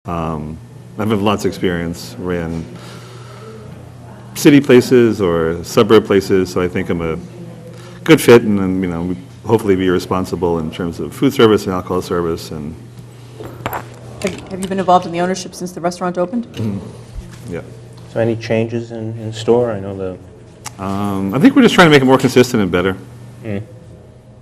I've had lots of experience, ran city places or suburb places, so I think I'm a good fit, and then, you know, hopefully be responsible in terms of food service and alcohol service. And Have you been involved in the ownership since the restaurant opened? yeah, So any changes in store? I know the... I think we're just trying to make it more consistent and better.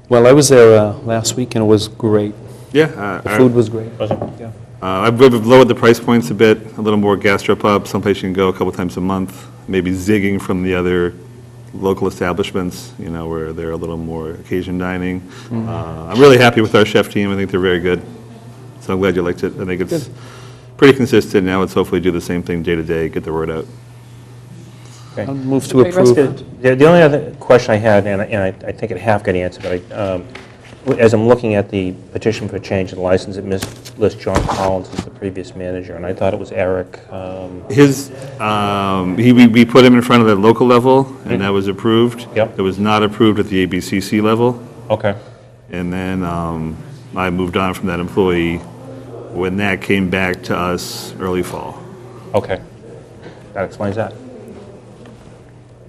Well, I was there last week, and it was great. Yeah, The food was great. Was it? Yeah. I've lowered the price points a bit, a little more gastropub, someplace you can go a couple times a month, maybe zigging from the other local establishments, you know, where they're a little more occasion dining. I'm really happy with our chef team. I think they're very good. So I'm glad you liked it. I think it's pretty consistent. Now it's hopefully do the same thing day to day, get the word out. I'll move to Great approve. restaurant. The only other question I had, and I think it half got answered, but as I'm looking at the petition for change of license, it lists John Collins as the previous manager, and I thought it was Eric. We put him in front of the local level, and that was approved. Yep. It was not approved at the ABCC level. Okay. And then I moved on from that employee when that came back to us early fall. Okay. That explains that.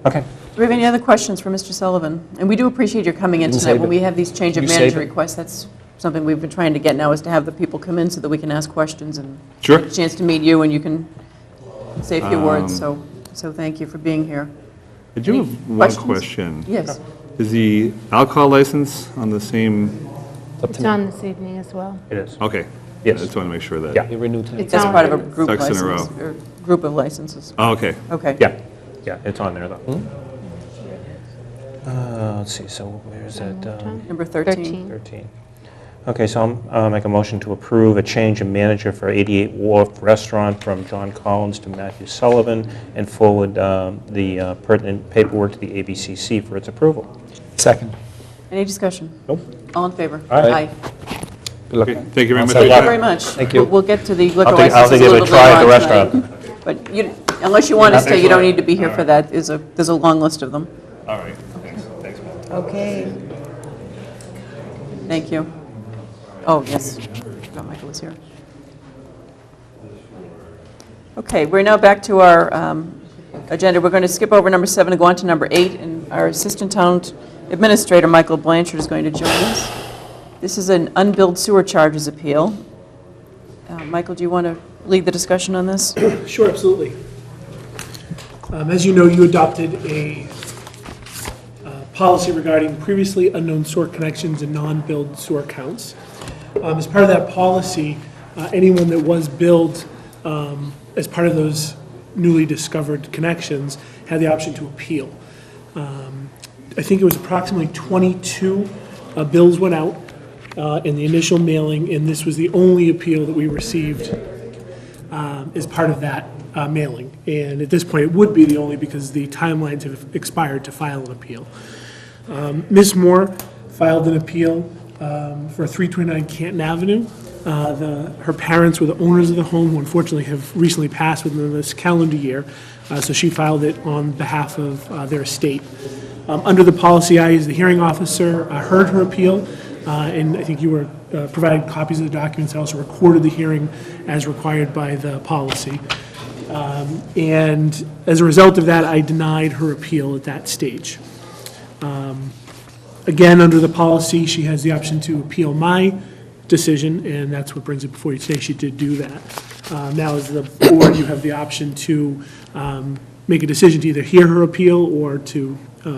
Okay. Do we have any other questions for Mr. Sullivan? And we do appreciate your coming in Didn't tonight. save When it. we have these change of You save manager it. requests, that's something we've been trying to get now, is to have the people come in so that we can ask questions and Sure. get a chance to meet you, and you can say a few words. So thank you for being here. I do Any have one questions? question. Yes. Is the alcohol license on the same? Up It's to me. on this evening as well. It is. Okay. Yes. I just want to make sure that. Yeah. You renewed tonight. It's That's on. part of a group Ducks in a license, row. or group of licenses. Oh, okay. Okay. Yeah. Yeah, it's on there, though. Let's see, so where is that? Number 13. 13. Okay, so I'll make a motion to approve a change of manager for 88 Wharf Restaurant from John Collins to Matthew Sullivan, and forward the pertinent paperwork to the ABCC for its approval. Second. Any discussion? Nope. All in favor? Aye. Good luck. Okay, thank you very much. Thank you luck. very much. Thank you. We'll get to the liquor I don't think licenses a they're little going to try at later the on tonight. restaurant. But unless you want to stay, you don't need to be here for that. There's a long list of them. All right. Thanks. Okay. Thank you. Oh, yes. I forgot Michael was here. Okay, we're now back to our agenda. We're going to skip over number 7 and go on to number 8, and our Assistant Town Administrator, Michael Blanchard, is going to join us. This is an unbilled sewer charges appeal. Michael, do you want to lead the discussion on this? Sure, absolutely. As you know, you adopted a policy regarding previously unknown sewer connections and non-billed sewer accounts. As part of that policy, anyone that was billed as part of those newly discovered connections had the option to appeal. I think it was approximately 22 bills went out in the initial mailing, and this was the only appeal that we received as part of that mailing. And at this point, it would be the only, because the timelines have expired to file an appeal. Ms. Moore filed an appeal for 329 Canton Avenue. Her parents were the owners of the home, who unfortunately have recently passed within this calendar year, so she filed it on behalf of their estate. Under the policy, I, as the hearing officer, heard her appeal, and I think you were provided copies of the documents. I also recorded the hearing as required by the policy. And as a result of that, I denied her appeal at that stage. Again, under the policy, she has the option to appeal my decision, and that's what brings it before you today. She did do that. Now, as the board, you have the option to make a decision to either hear her appeal or to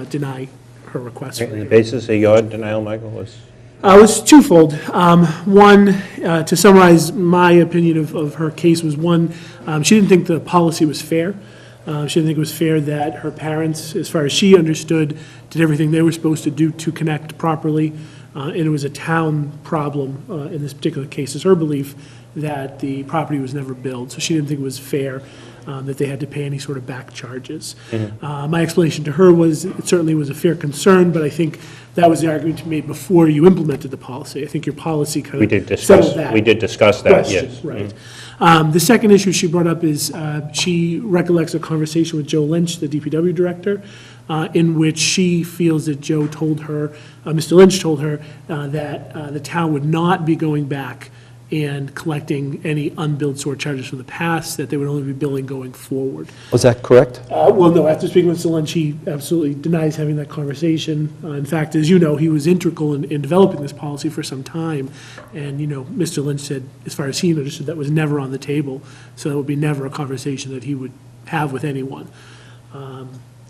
deny her request. And the basis of your denial, Michael, was? It was twofold. One, to summarize my opinion of her case, was one, she didn't think the policy was fair. She didn't think it was fair that her parents, as far as she understood, did everything they were supposed to do to connect properly, and it was a town problem in this particular case. It's her belief that the property was never billed, so she didn't think it was fair that they had to pay any sort of back charges. My explanation to her was it certainly was a fair concern, but I think that was the argument you made before you implemented the policy. I think your policy kind of settled that. We did discuss that, question, yes. right. The second issue she brought up is she recollects a conversation with Joe Lynch, the DPW director, in which she feels that Joe told her, Mr. Lynch told her, that the town would not be going back and collecting any unbilled sewer charges from the past that they would only be billing going forward. Was that correct? Well, no, after speaking with Mr. Lynch, he absolutely denies having that conversation. In fact, as you know, he was integral in developing this policy for some time. And, Mr. Lynch said, as far as he understood, that was never on the table. So that would be never a conversation that he would have with anyone.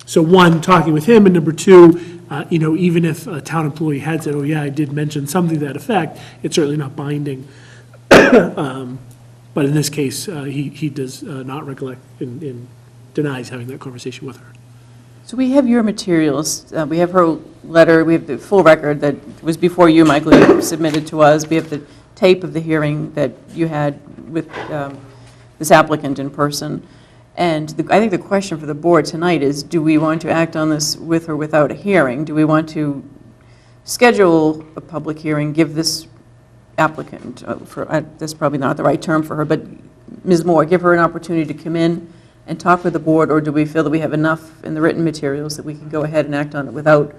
So one, talking with him, and number two, even if a town employee had said, oh yeah, I did mention something to that effect, it's certainly not binding. But in this case, he does not recollect and denies having that conversation with her. So we have your materials, we have her letter, we have the full record that was before you, Michael, you submitted to us. We have the tape of the hearing that you had with this applicant in person. And I think the question for the board tonight is, do we want to act on this with or without a hearing? Do we want to schedule a public hearing, give this applicant, that's probably not the right term for her, but Ms. Moore, give her an opportunity to come in and talk with the board, or do we feel that we have enough in the written materials that we can go ahead and act on it without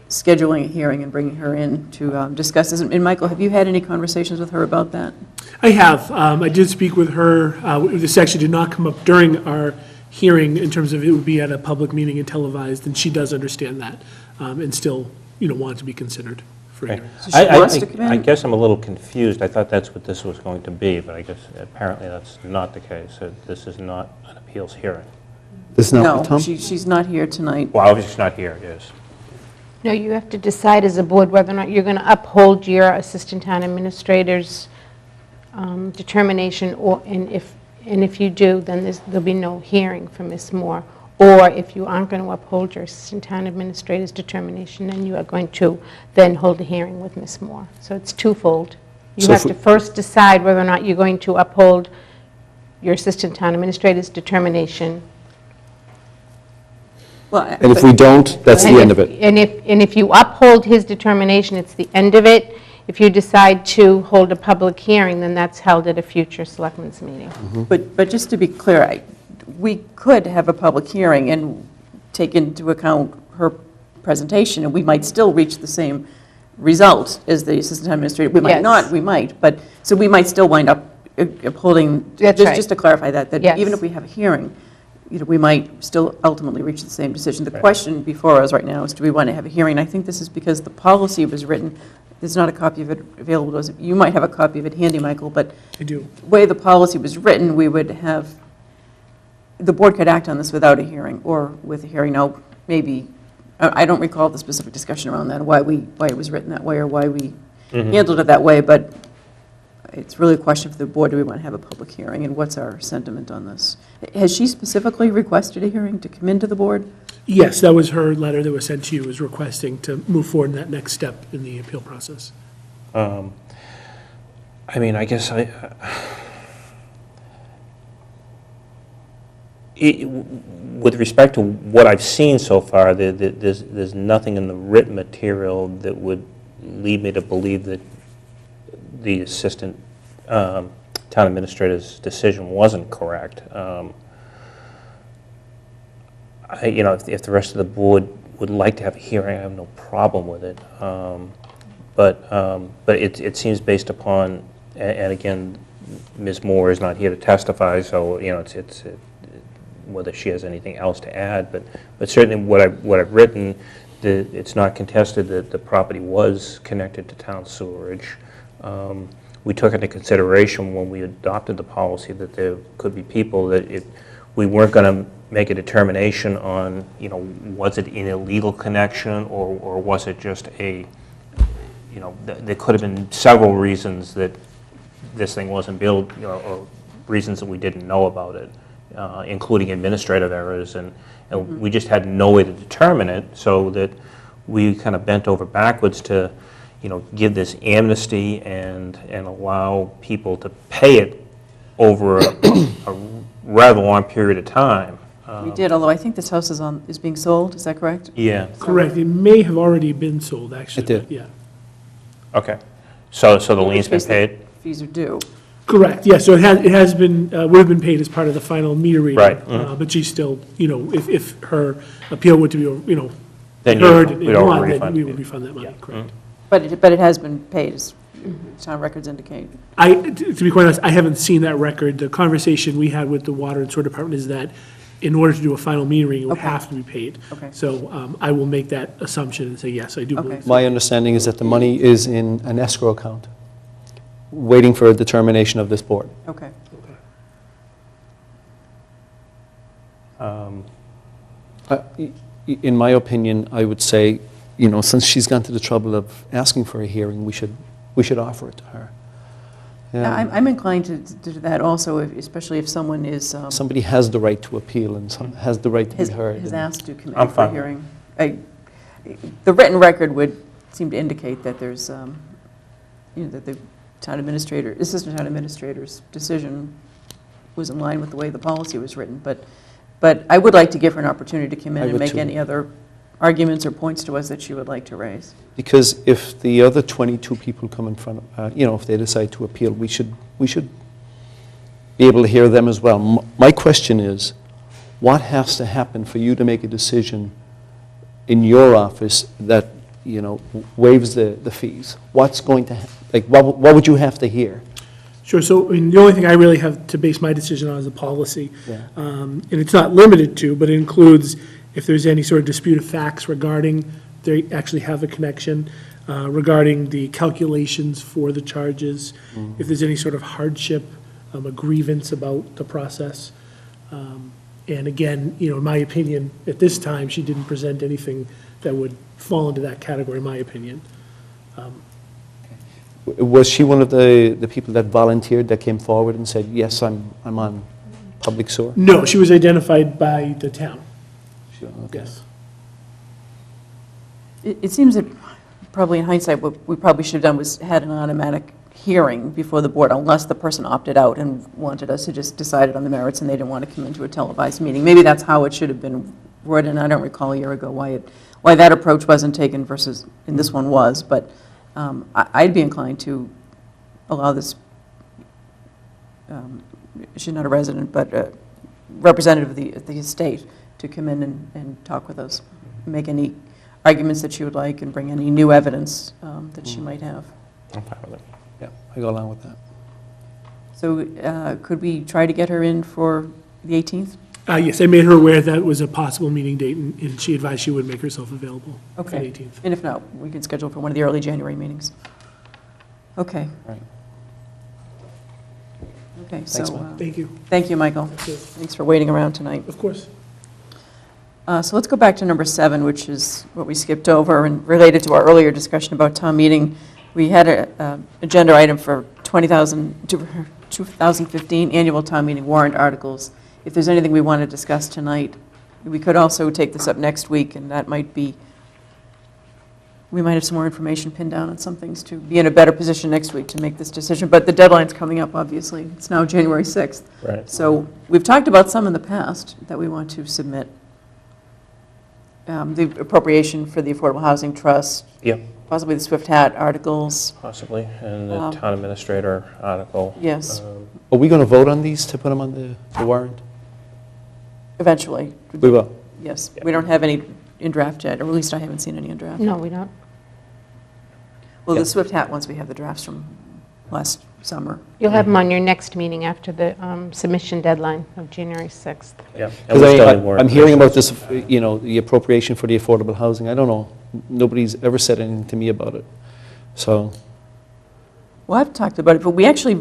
scheduling a hearing and bringing her in to discuss this? And Michael, have you had any conversations with her about that? I have. I did speak with her. This actually did not come up during our hearing in terms of it would be at a public meeting and televised, and she does understand that and still, want to be considered for hearing. So she wants to come in? I guess I'm a little confused. I thought that's what this was going to be, but I guess apparently that's not the case. This is not an appeals hearing. This is not No, what, Tom? she's not here tonight. Well, obviously she's not here, yes. No, you have to decide as a board whether or not you're going to uphold your assistant town administrator's determination, and if you do, then there'll be no hearing for Ms. Moore. Or if you aren't going to uphold your assistant town administrator's determination, then you are going to then hold a hearing with Ms. Moore. So it's twofold. You So have if to first decide whether or not you're going to uphold your assistant town administrator's determination. Well, And if we don't, that's the end of it. And if you uphold his determination, it's the end of it. If you decide to hold a public hearing, then that's held at a future selectmen's meeting. But just to be clear, we could have a public hearing and take into account her presentation, and we might still reach the same result as the assistant town administrator. We might Yes. not, we might, but, so we might still wind up upholding, That's right. just to clarify that Yes. even if we have a hearing, we might still ultimately reach the same decision. The question before us right now is, do we want to have a hearing? And I think this is because the policy was written, there's not a copy of it available to us. You might have a copy of it handy, Michael, but I do. the way the policy was written, we would have, the board could act on this without a hearing or with a hearing. Now, maybe, I don't recall the specific discussion around that, why it was written that way or why we handled it that way, but it's really a question for the board, do we want to have a public hearing, and what's our sentiment on this? Has she specifically requested a hearing to come into the board? Yes, that was her letter that was sent to you, was requesting to move forward in that next step in the appeal process. I mean, I guess with respect to what I've seen so far, there's nothing in the written material that would lead me to believe that the assistant town administrator's decision wasn't correct. If the rest of the board would like to have a hearing, I have no problem with it. But it seems based upon, and again, Ms. Moore is not here to testify, so it's whether she has anything else to add. But certainly what I've written, it's not contested that the property was connected to town sewerage. We took into consideration when we adopted the policy that there could be people that we weren't going to make a determination on, was it an illegal connection or was it just a, there could have been several reasons that this thing wasn't built, or reasons that we didn't know about it, including administrative errors, and we just had no way to determine it, so that we kind of bent over backwards to give this amnesty and allow people to pay it over a rather long period of time. We did, although I think this house is being sold, is that correct? Yeah. Correct, it may have already been sold, actually. It did. Yeah. Okay. So the lien's been Which means paid? the fees are due. Correct, yeah, so it has been, would have been paid as part of the final meter reading. Right. But she's still, if her appeal were to be, Then heard we'd and all won, then refund we it. would refund that money, correct. But it has been paid, town records indicate. To be quite honest, I haven't seen that record. The conversation we had with the water and sewer department is that in order to do a final metering, it would Okay. have to be paid. Okay. So I will make that assumption and say, yes, I do Okay. believe so. My understanding is that the money is in an escrow account, waiting for a determination of this board. Okay. In my opinion, I would say, you know, since she's gone to the trouble of asking for a hearing, we should offer it to her. Yeah, I'm inclined to do that also, especially if someone is, Somebody has the right to appeal and has the right to be has heard. has asked to come I'm in for a fine. hearing. The written record would seem to indicate that there's, that the town administrator, assistant town administrator's decision was in line with the way the policy was written, but I would like to give her an opportunity to come in I and would make too. any other arguments or points to us that she would like to raise. Because if the other 22 people come in front of, if they decide to appeal, we should be able to hear them as well. My question is, what has to happen for you to make a decision in your office that, waives the fees? What's going to, what would you have to hear? Sure, so the only thing I really have to base my decision on is the policy. Yeah. And it's not limited to, but it includes if there's any sort of dispute of facts regarding they actually have a connection, regarding the calculations for the charges, if there's any sort of hardship, a grievance about the process. And again, in my opinion, at this time, she didn't present anything that would fall into that category, in my opinion. Was she one of the people that volunteered, that came forward and said, yes, I'm on public sewer? No, she was identified by the town, Okay. yes. It seems that probably in hindsight, what we probably should have done was had an automatic hearing before the board, unless the person opted out and wanted us to just decide it on the merits and they didn't want to come into a televised meeting. Maybe that's how it should have been worded, and I don't recall a year ago why that approach wasn't taken versus, and this one was, but I'd be inclined to allow this, she's not a resident, but a representative of the estate to come in and talk with us, make any arguments that she would like, and bring any new evidence that she might have. I'm fine with it. Yeah, I go along with that. So could we try to get her in for the 18th? Yes, I made her aware that was a possible meeting date, and she advised she would make herself available for the Okay. 18th. And if not, we can schedule for one of the early January meetings. Okay. Right. Okay, Thanks, so, Mike. Thank you. thank you, Michael. Sure. Thanks for waiting around tonight. Of course. So let's go back to number 7, which is what we skipped over, and related to our earlier discussion about town meeting. We had an agenda item for 2015 annual town meeting warrant articles. If there's anything we want to discuss tonight, we could also take this up next week, and that might be, we might have some more information pinned down on some things to be in a better position next week to make this decision. But the deadline's coming up, obviously. It's now January 6th. Right. So we've talked about some in the past that we want to submit. The appropriation for the Affordable Housing Trust, Yep, possibly the Swift Hat articles. possibly, and the Um, town administrator article. Yes. Are we going to vote on these to put them on the warrant? Eventually, We will. yes. We don't have any in draft yet, or at least I haven't seen any in draft. No, we don't. Well, Yeah. the Swift Hat ones, we have the drafts from last summer. You'll have them on your next meeting after the submission deadline of January 6th. Yep. and Because we're still in warrant I'm hearing about commissions. this, the appropriation for the affordable housing. I don't know. Nobody's ever said anything to me about it. So, Well, I've talked about it, but we actually,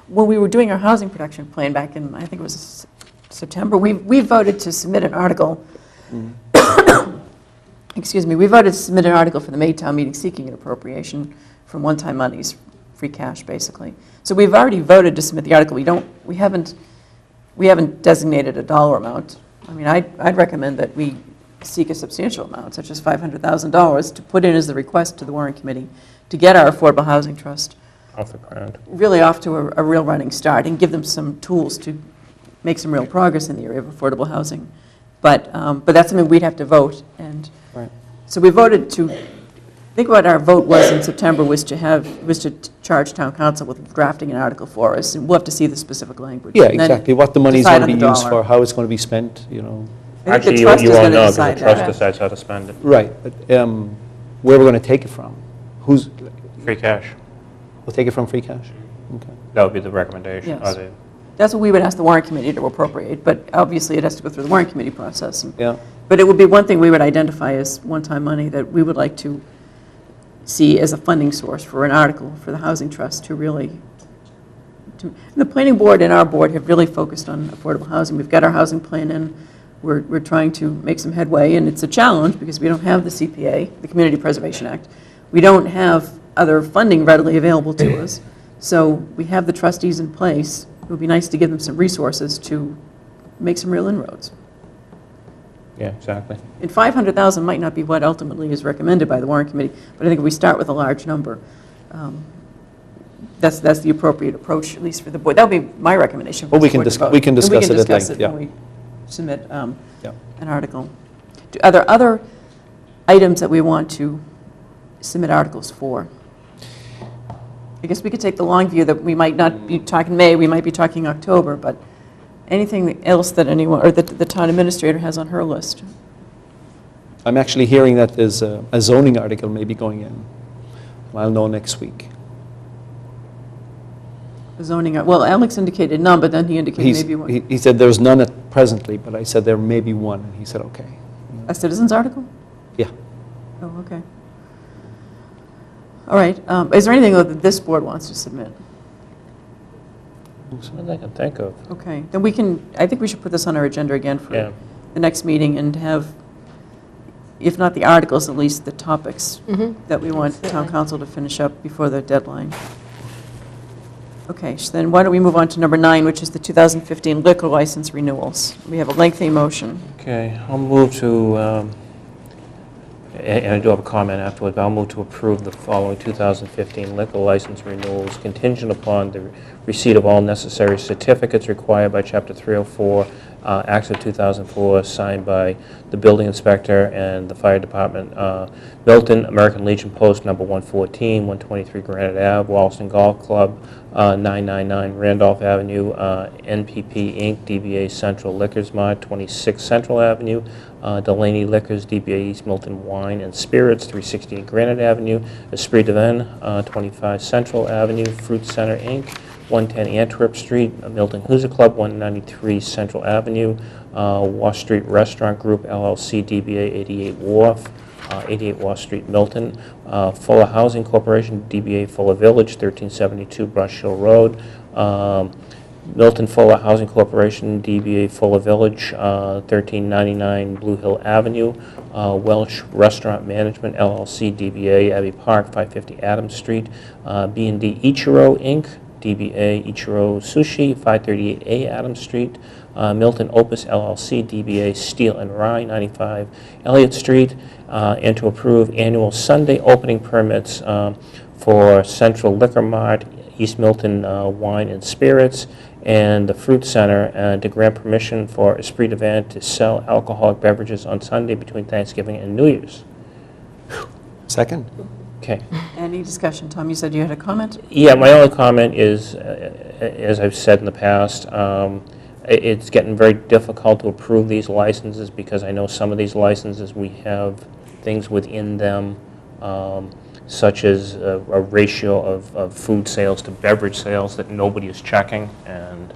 when we were doing our housing production plan back in, I think it was September, we voted to submit an article, excuse me, we voted to submit an article for the May town meeting seeking an appropriation from one-time monies, free cash, basically. So we've already voted to submit the article. We haven't designated a dollar amount. I mean, I'd recommend that we seek a substantial amount, such as $500,000, to put in as the request to the warrant committee to get our Affordable Housing Trust Off the ground. really off to a real running start and give them some tools to make some real progress in the area of affordable housing. But that's something we'd have to vote. And right. so we voted to, I think what our vote was in September was to charge town council with drafting an article for us, and we'll have to see the specific language. Yeah, And then exactly. What the money's decide going to on be the used dollar. for, how it's going to be spent, I think Actually, the you trust is won't going to know, because decide the trust that. decides how to spend it. Right, but where we're going to take it from? Who's, Free cash. We'll take it from free cash? Okay. That would be the recommendation. Yes. Or the- That's what we would ask the warrant committee to appropriate, but obviously it has to go through the warrant committee process. Yeah. But it would be one thing we would identify as one-time money that we would like to see as a funding source for an article for the Housing Trust to really, the planning board and our board have really focused on affordable housing. We've got our housing plan in. We're trying to make some headway, and it's a challenge because we don't have the CPA, the Community Preservation Act. We don't have other funding readily available to us. So we have the trustees in place. It would be nice to give them some resources to make some real inroads. Yeah, exactly. And 500,000 might not be what ultimately is recommended by the warrant committee, but I think if we start with a large number, that's the appropriate approach, at least for the board. That would be my recommendation. for Well, the board to vote. we can And discuss it at length, yeah. when we submit Yeah. an article. Are there other items that we want to submit articles for? I guess we could take the long view that we might not be talking May, we might be talking October, but anything else that anyone, or that the town administrator has on her list? I'm actually hearing that there's a zoning article maybe going in. I'll know next week. Zoning, well, Alex indicated none, but then he indicated maybe one. He said there's none presently, but I said there may be one, and he said, okay. A citizens article? Yeah. Oh, okay. All right. Is there anything that this board wants to submit? Something I can think of. Okay, then we can, I think we should put this on our agenda again for Yeah. the next meeting and have, if not the articles, at least the topics that we want town council to finish up before the deadline. Okay, so then why don't we move on to number 9, which is the 2015 liquor license renewals. We have a lengthy motion. Okay, I'll move to, and I do have a comment afterwards, but I'll move to approve the following 2015 liquor license renewals contingent upon the receipt of all necessary certificates required by Chapter 304, Acts of 2004, signed by the building inspector and the fire department. Milton, American Legion Post number 114, 123 Granite Ave, Wallaston Golf Club, 999 Randolph Avenue, NPP Inc., DBA Central Liquors Mart, 26 Central Avenue, Delaney Liquors, DBA East Milton Wine and Spirits, 368 Granite Avenue, Esprit de Vin, 25 Central Avenue, Fruit Center Inc., 110 Antwerp Street, Milton Hoosier Club, 193 Central Avenue, Wash Street Restaurant Group, LLC, DBA 88 Wharf, 88 Wash Street, Milton, Fuller Housing Corporation, DBA Fuller Village, 1372 Brush Hill Road, Milton Fuller Housing Corporation, DBA Fuller Village, 1399 Blue Hill Avenue, Welsh Restaurant Management, LLC, DBA Abbey Park, 550 Adams Street, B&D Ichiro, Inc., DBA Ichiro Sushi, 538A Adams Street, Milton Opus, LLC, DBA Steel and Rye, 95 Elliott Street, and to approve annual Sunday opening permits for Central Liquor Mart, East Milton Wine and Spirits, and the Fruit Center to grant permission for Esprit de Vin to sell alcoholic beverages on Sunday between Thanksgiving and New Year's. Second? Okay. Any discussion? Tom, you said you had a comment? Yeah, my only comment is, as I've said in the past, it's getting very difficult to approve these licenses because I know some of these licenses, we have things within them such as a ratio of food sales to beverage sales that nobody is checking, and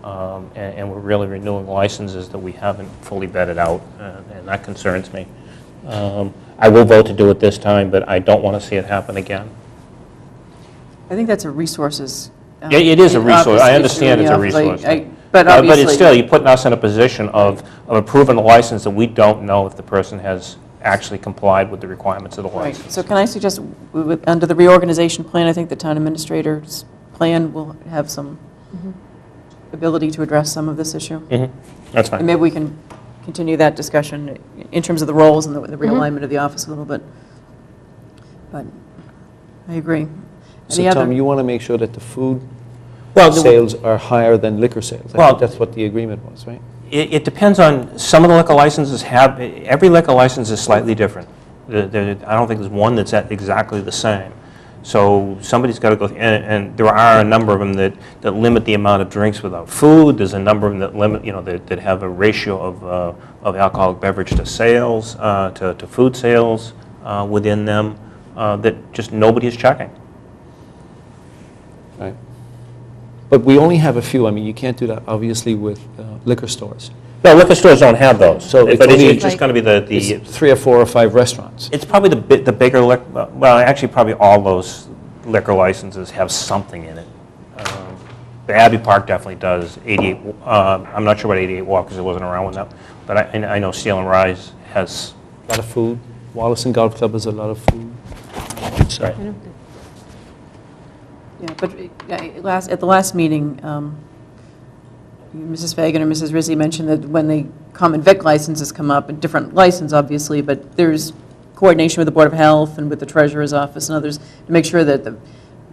we're really renewing licenses that we haven't fully vetted out, and that concerns me. I will vote to do it this time, but I don't want to see it happen again. I think that's a resources. Yeah, it is a office resource. I issue understand in it's the a office. resource. But obviously. But it's still, you're putting us in a position of approving a license that we don't know if the person has actually complied with the requirements of the Right, license. so can I suggest, under the reorganization plan, I think the town administrator's plan will have some ability to address some of this issue. That's And fine. maybe we can continue that discussion in terms of the roles and the realignment of the office a little bit. But I agree. So Any other? Tom, you want to make sure that the food Well, sales are higher than liquor sales. I Well- think that's what the agreement was, right? It depends on, some of the liquor licenses have, every liquor license is slightly different. I don't think there's one that's exactly the same. So somebody's got to go, and there are a number of them that limit the amount of drinks without food. There's a number of them that limit, that have a ratio of alcoholic beverage to sales, to food sales within them, that just nobody is checking. Right. But we only have a few. I mean, you can't do that, obviously, with liquor stores. No, liquor stores don't have those. So it's But only- it's just going to be It's 3 or 4 or 5 restaurants. it's probably the bigger, well, actually, probably all those liquor licenses have something in it. The Abbey Park definitely does, 88, I'm not sure about 88 Walk, because it wasn't around when that, but I know Steel and Rise has, A lot of food. Wallison Golf Club has a lot of food. So- Right. Yeah, but at the last meeting, Mrs. Fagan or Mrs. Rizzi mentioned that when the common vic licenses come up, a different license, obviously, but there's coordination with the Board of Health and with the Treasurer's Office and others to make sure that there's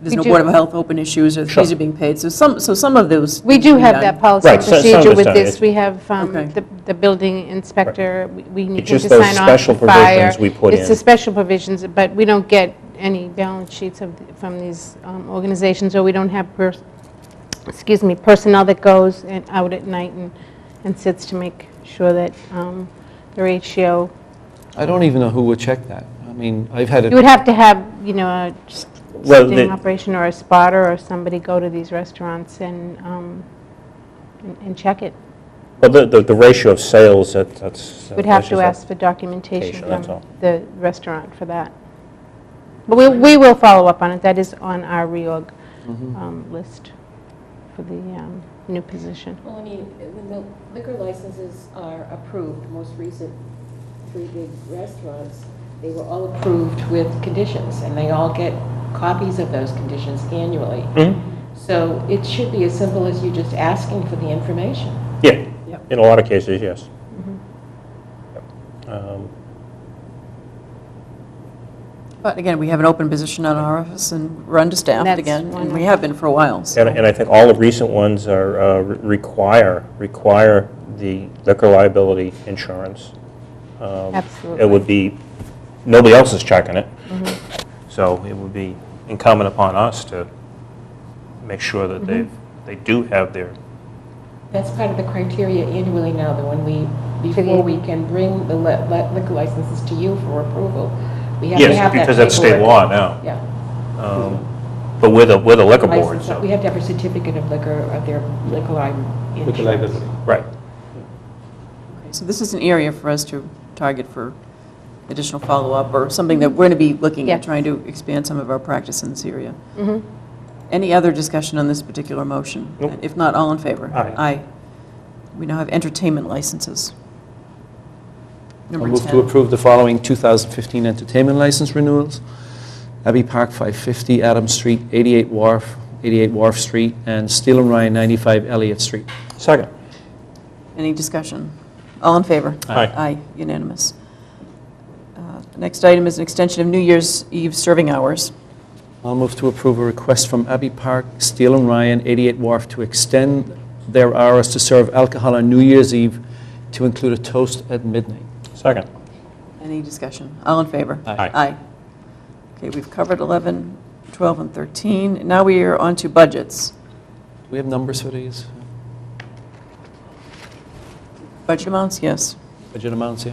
We no do. Board of Health open issues or the fees Sure. are being paid. So some of those. We need to do be have done. that policy Right, and so- some of procedure it's with done. this. It's- We have Okay. the building inspector, we need It's him just to those sign off special for fire. provisions we put It's the in. special provisions, but we don't get any balance sheets from these organizations, or we don't have, personnel that goes out at night and sits to make sure that the ratio. I don't even know who would check that. I mean, I've had You would it, have to have, a Well, sting the- operation or a spotter or somebody go to these restaurants and check it. well, the ratio of sales, that's... We'd have that's to just ask for documentation that's from all. the restaurant for that. But we will follow up on it. That is on our reorg list for the new position. Well, I mean, when the liquor licenses are approved, most recent 3 big restaurants, they were all approved with conditions, and they all get copies of those conditions annually. Mhm. So it should be as simple as you just asking for the information. Yeah, Yep. in a lot of cases, yes. Yep. But again, we have an open position on our office and we're understaffed That's again, and one we of- have been for a while, so. And I think all the recent ones are, require the liquor liability insurance. Absolutely. It would be, nobody else is checking it, so it would be incumbent upon us to make sure that they do have their, That's part of the criteria annually now, that before we can bring the liquor licenses to you for approval, we have to yes, have that because that's state law paperwork. now. Yeah. But with a liquor board, License, so, we have to have a certificate of liquor, of their liquor insurance. right. So this is an area for us to target for additional follow-up or something that we're going to be looking at, Yes. trying to expand some of our practice in this area. Mhm. Any other discussion on this particular motion? Nope. If not, all in favor? Aye. We now have entertainment licenses. I'll Number move 10. to approve the following 2015 entertainment license renewals. Abbey Park 550 Adams Street, 88 Wharf Street, and Steel and Ryan 95 Elliott Street. Second. Any discussion? All in favor? Aye. Aye, unanimous. The next item is an extension of New Year's Eve serving hours. I'll move to approve a request from Abbey Park, Steel and Ryan, 88 Wharf, to extend their hours to serve alcohol on New Year's Eve to include a toast at midnight. Second. Any discussion? All in favor? Aye. Aye. Okay, we've covered 11, 12, and 13. Now we are on to budgets. Do we have numbers for these? Budget amounts, yes, Budget amounts, yeah?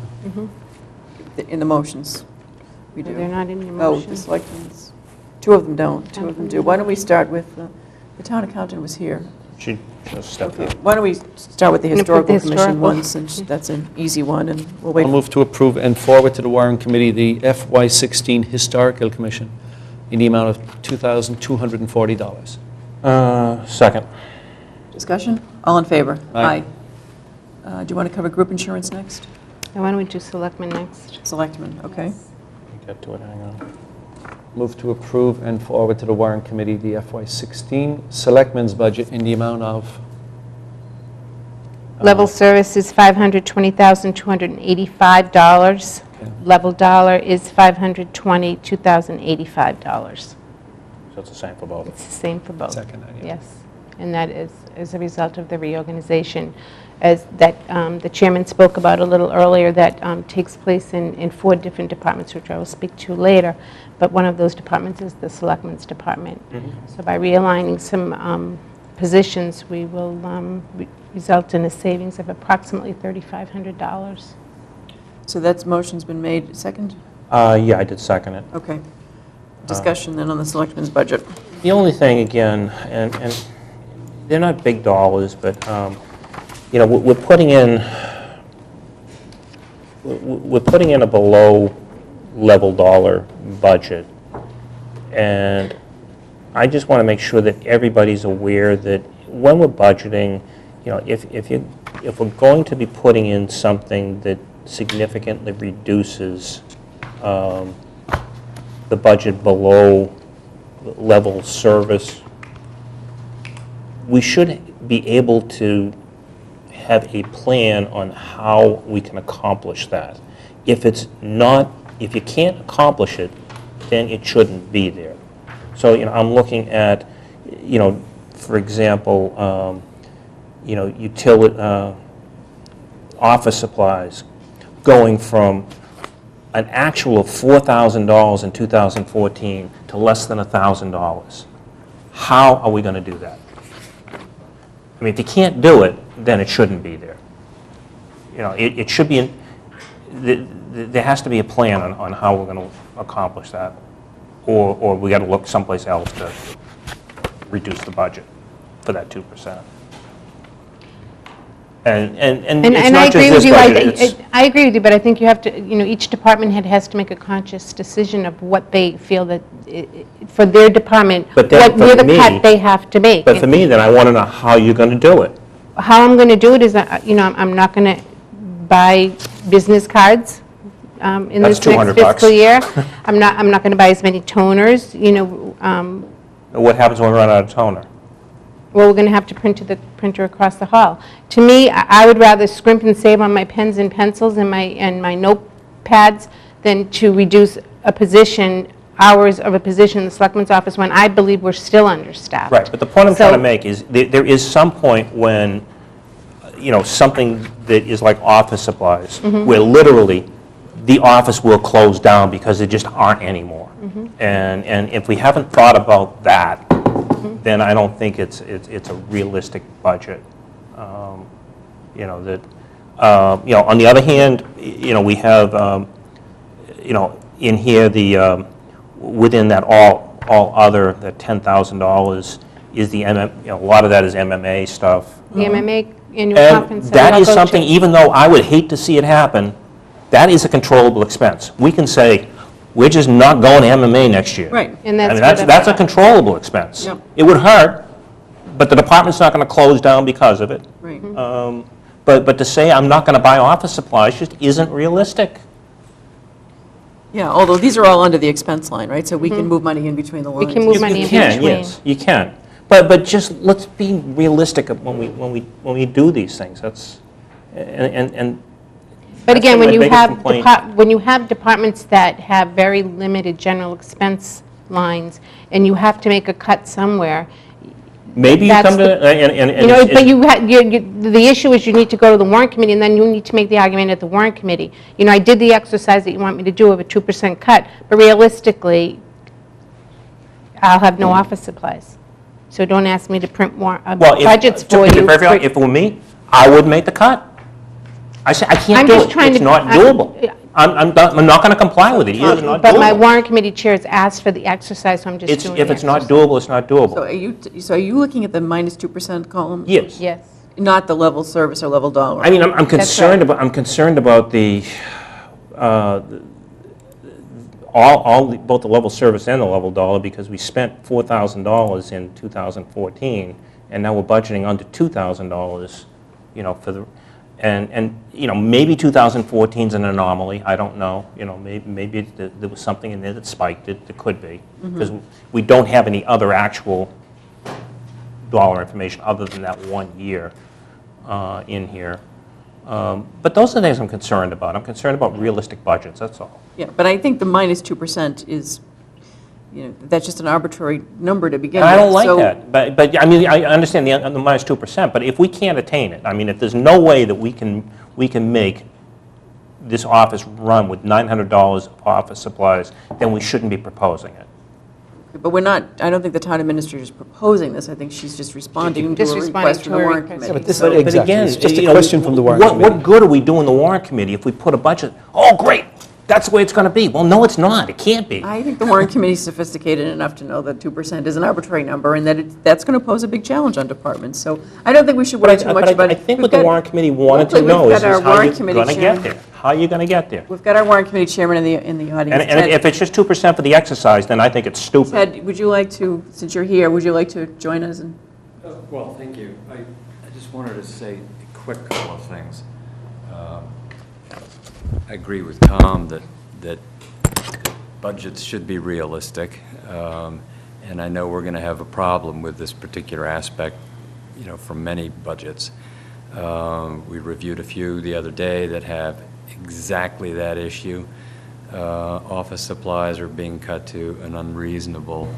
in the motions. We do. They're not in your Oh, motion. the selectmen's, 2 of them don't, 2 of them do. Why don't we start with, the town accountant was here. She just stepped Okay, out. why don't we start with the Gonna put the historical commission historical. one, since that's an easy one, and we'll wait. I'll move to approve and forward to the Warren Committee the FY16 Historical Commission in the amount of $2,240. Second. Discussion? All in favor? Aye. Do you want to cover group insurance next? And why don't we do selectmen next? Selectmen, okay. Get to it, hang on. Move to approve and forward to the Warren Committee the FY16 Selectmen's budget in the amount of... Level service is $520,285. Okay. Level dollar is $522,085. So it's the same for both. It's the same for both. Second, yeah. Yes, and that is as a result of the reorganization, as that the chairman spoke about a little earlier, that takes place in 4 different departments, which I will speak to later, but one of those departments is the Selectmen's Department. So by realigning some positions, we will result in a savings of approximately $3,500. So that's, motion's been made, second? Yeah, I did second it. Okay. Discussion then on the selectmen's budget. The only thing, again, and they're not big dollars, but, you know, we're putting in a below-level dollar budget, and I just want to make sure that everybody's aware that when we're budgeting, you know, if we're going to be putting in something that significantly reduces the budget below level service, we should be able to have a plan on how we can accomplish that. If you can't accomplish it, then it shouldn't be there. So, you know, I'm looking at, you know, for example, you know, office supplies going from an actual of $4,000 in 2014 to less than $1,000. How are we going to do that? I mean, if you can't do it, then it shouldn't be there. You know, it should be, there has to be a plan on how we're going to accomplish that, or we got to look someplace else to reduce the budget for that 2%. And it's I not agree just with this you. budget. I agree with you, but I think you have to, you know, each department head has to make a conscious decision of what they feel that, for their department, But then what, where for the me- cut they have to make. But for me, then I want to know how you're going to do it. How I'm going to do it is, you know, I'm not going to buy business cards in That's this next $200. fiscal year. I'm not going to buy as many toners, you know. What happens when we run out of toner? Well, we're going to have to print to the printer across the hall. To me, I would rather scrimp and save on my pens and pencils and my notepads than to reduce a position, hours of a position in the selectman's office when I believe we're still understaffed. Right, but the point I'm So- trying to make is there is some point when, you know, something that is like office supplies, where literally the office will close down because there just aren't anymore. And if we haven't thought about that, then I don't think it's a realistic budget. You know, that, you know, on the other hand, you know, we have, you know, in here, the, within that all other, that $10,000 is the, you know, a lot of that is MMA stuff. The MMA annual And conference. that I'll is go to. something, even though I would hate to see it happen, that is a controllable expense. We can say, we're just not going to MMA next year. Right. And I mean, that's what that's a controllable expense. Yep. It would hurt, but the department's not going to close down because of it. Right. But to say I'm not going to buy office supplies just isn't realistic. Yeah, although these are all under the expense line, right? So we can move money in between the lines. can move You money in can, between. yes, you can. But just let's be realistic when we do these things. That's and But that's again, my when you biggest have, complaint. when you have departments that have very limited general expense lines, and you have to make a cut somewhere, Maybe you That's come to, and you know, it's- but the issue is you need to go to the warrant committee, and then you need to make the argument at the warrant committee. You know, I did the exercise that you want me to do of a 2% cut, but realistically, I'll have no office supplies. So don't ask me to print more well, budgets to for be you. perfectly honest, if it were me, I would make the cut. I say, I can't I'm do just it. trying It's to- not doable. I'm not going to comply with it. It is not But my doable. warrant committee chairs asked for the exercise, so I'm just doing the If it's not exercise. doable, it's not So doable. are you looking at the minus 2% column? Yes. Yes. Not the level service or level dollar? I mean, I'm concerned right. about the, both the level service and the level dollar, because we spent $4,000 in 2014, and now we're budgeting under $2,000, you know, for the, and you know, maybe 2014 is an anomaly, I don't know, you know, maybe there was something in there that spiked it, there could be, because we don't have any other actual dollar information other than that 1 year in here. But those are the things I'm concerned about. I'm concerned about realistic budgets, that's all. Yeah, but I think the minus 2% is, you know, that's just an arbitrary number to begin And with. I don't like So- that. But I mean, I understand the minus 2%, but if we can't attain it, I mean, if there's no way that we can make this office run with $900 of office supplies, then we shouldn't be proposing it. But we're not, I don't think the town administrator is proposing this. I think she's just responding to Just a responding request from to the a warrant request. committee. Yeah, but this- So- but Exactly. again, It's just a you know, question from the warrant committee. What good are we doing the warrant committee if we put a budget, oh, great, that's the way it's going to be. Well, no, it's not. It can't be. I think the warrant committee is sophisticated enough to know that 2% is an arbitrary number and that that's going to pose a big challenge on departments. So I don't think we should worry too much about I it. think what the warrant committee wanted to luckily, know we've is got our how warrant you're committee going to get chairman. there. How are you going to get there? We've got our warrant committee chairman in the audience. And if it's just 2% for the exercise, then I think it's stupid. Ted, would you like to, since you're here, would you like to join us? Well, thank you. I just wanted to say a quick couple of things. I agree with Tom that budgets should be realistic, and I know we're going to have a problem with this particular aspect, you know, from many budgets. We reviewed a few the other day that have exactly that issue. Office supplies are being cut to an unreasonable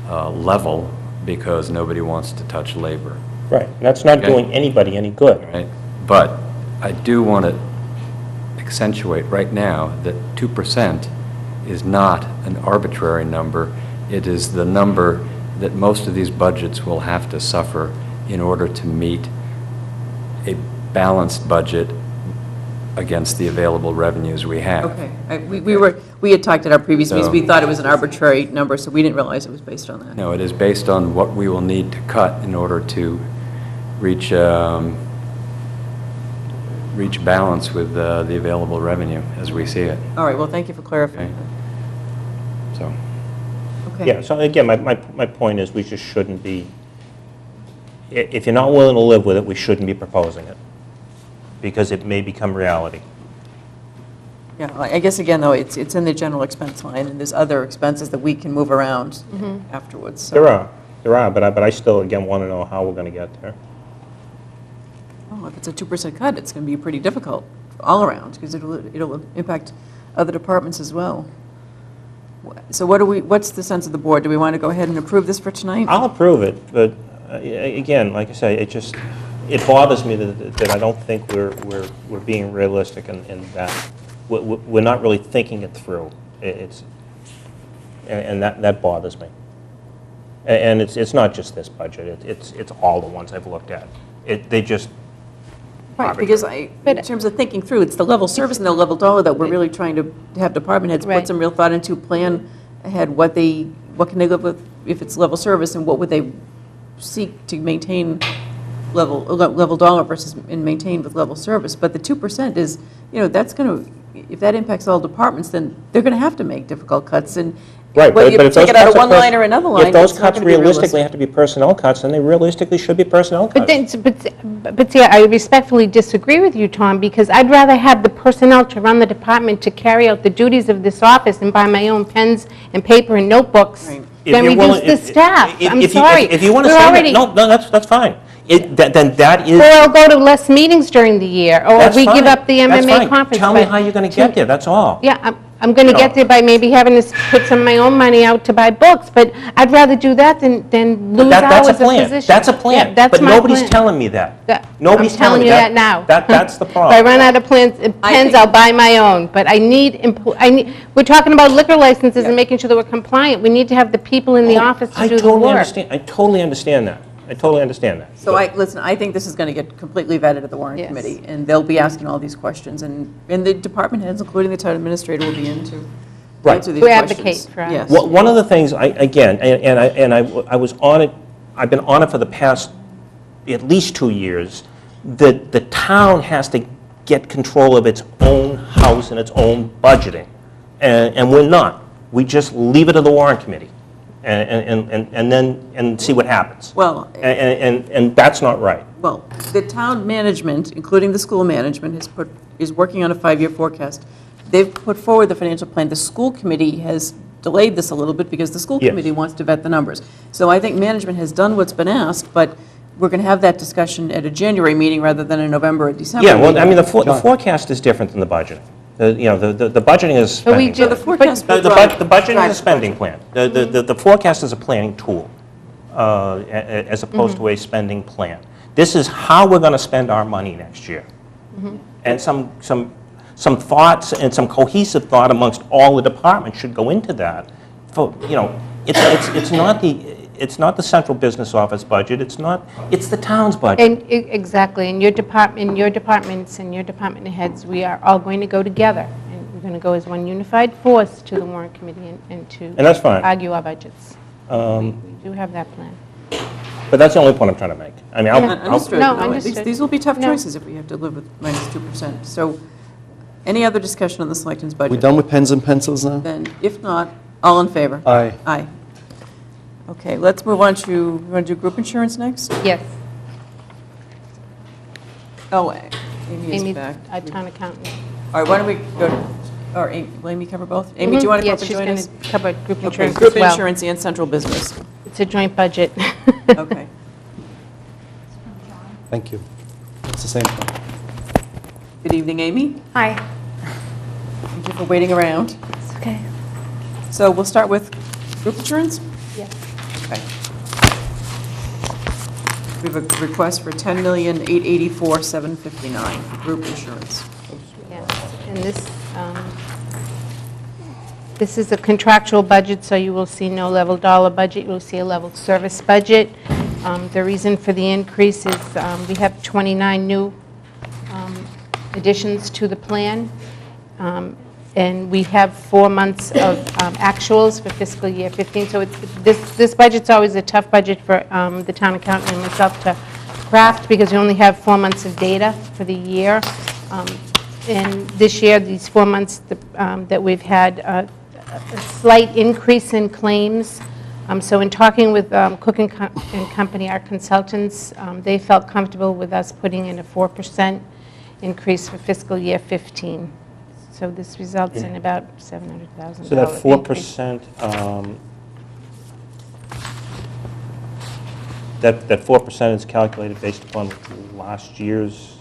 level because nobody wants to touch labor. Right. That's not Okay. doing anybody any good. Right? But I do want to accentuate right now that 2% is not an arbitrary number. It is the number that most of these budgets will have to suffer in order to meet a balanced budget against the available revenues we have. Okay. We had talked at our previous meetings, So- we thought it was an arbitrary number, so we didn't realize it was based on that. No, it is based on what we will need to cut in order to reach reach balance with the available revenue as we see it. All right, well, thank you for clarifying So, that. Okay. Yeah, so again, my point is we just shouldn't be, if you're not willing to live with it, we shouldn't be proposing it, because it may become reality. Yeah, I guess again, though, it's in the general expense line, and there's other expenses that we can move around afterwards. So- There are, but I still, again, want to know how we're going to get there. Well, if it's a 2% cut, it's going to be pretty difficult all around, because it'll impact other departments as well. So what's the sense of the board? Do we want to go ahead and approve this for tonight? I'll approve it, but again, like I say, it bothers me that I don't think we're being realistic in that. We're not really thinking it through. And that bothers me. And it's not just this budget, it's all the ones I've looked at. They just, Right, because in terms of thinking through, it's the level service and the level dollar that we're really trying to have department heads put Right. some real thought into, plan ahead, what can they live with if it's level service, and what would they seek to maintain level dollar versus and maintain with level service. But the 2% is, that's going to, if that impacts all departments, then they're going to have to make difficult cuts, and right, whether you but if take those it out of cuts one line or another line, if those it's not cuts going to be realistically realistic. have to be personnel cuts, then they realistically should be personnel But cuts. then, but see, I respectfully disagree with you, Tom, because I'd rather have the personnel to run the department to carry out the duties of this office and buy my own pens and paper and notebooks Right. than reduce the staff. I'm sorry. If you want to We're say already- that, no, that's fine. Then that is, Or I'll go to less meetings during the year, or that's we give fine. up the That's MMA fine. conference. Tell me but how you're going to get there, that's all. Yeah, I'm going to get there by maybe having to put some of my own money out to buy books, but I'd rather do that than lose That's hours a of plan. position. That's a Yeah, plan. that's But my nobody's plan. telling me that. That- Nobody's I'm telling you that now. That's the If I problem. run out of pens, I'll buy my own, but I need, we're talking about liquor licenses and making sure that we're compliant. We need to have the people in the office to do the work. I totally understand that. I totally understand that. So I think this is going to get completely vetted at the warrant Yes. committee, and they'll be asking all these questions, and the department heads, including the town administrator, will be in to Right. answer these To questions. advocate for us. Yes. One of the things, I was on it, I've been on it for the past at least 2 years, that the town has to get control of its own house and its own budgeting. And we're not. We just leave it to the warrant committee and see what happens. Well, And that's not right. Well, the town management, including the school management, is working on a 5-year forecast. They've put forward the financial plan. The school committee has delayed this a little bit because the school Yes. committee wants to vet the numbers. So I think management has done what's been asked, but we're going to have that discussion at a January meeting rather than a November or December Yeah, meeting. well, I mean, the forecast is different than the budgeting. The budgeting is But we spending. do- The forecast The will drive- the budgeting drive is a spending plan. The forecast is a planning tool, as opposed to a spending plan. This is how we're going to spend our money next year. And some thoughts and some cohesive thought amongst all the departments should go into that. It's not the central business office budget, it's the town's budget. And exactly, and your departments and your department heads, we are all going to go together and going to go as one unified force to the warrant committee and to And that's fine. argue our budgets. We do have that plan. But that's the only point I'm trying to make. I mean, Understood. No, No, understood. These will be tough No. choices if we have to live with minus 2%. So any other discussion on the Selectmen's budget? We done with pens and pencils now? Then, if not, all in favor? Aye. Aye. Okay, let's move on to, you want to do group insurance next? Yes. Oh, Amy is Amy, back. our town accountant. All right, why don't we go to, or Amy, will Amy cover both? Amy, do you want to come up and join us? Yes, she's going to cover group Okay, insurance group as well. insurance and central business. It's a joint budget. Okay. Thank you. It's the same thing. Good evening, Amy. Hi. Thank you for waiting around. It's okay. So we'll start with group insurance? Yes. Okay. We have a request for $10,884,759 for group insurance. Yes, and this is a contractual budget, so you will see no level dollar budget, you will see a level service budget. The reason for the increase is we have 29 new additions to the plan, and we have 4 months of actuals for fiscal year 15. So this budget's always a tough budget for the town accountant and myself to craft, because we only have 4 months of data for the year. And this year, these 4 months that we've had a slight increase in claims. So in talking with Cook and Company, our consultants, they felt comfortable with us putting in a 4% increase for fiscal year 15. So this results in about $700,000. so that increase. 4%, that 4% is calculated based upon last year's,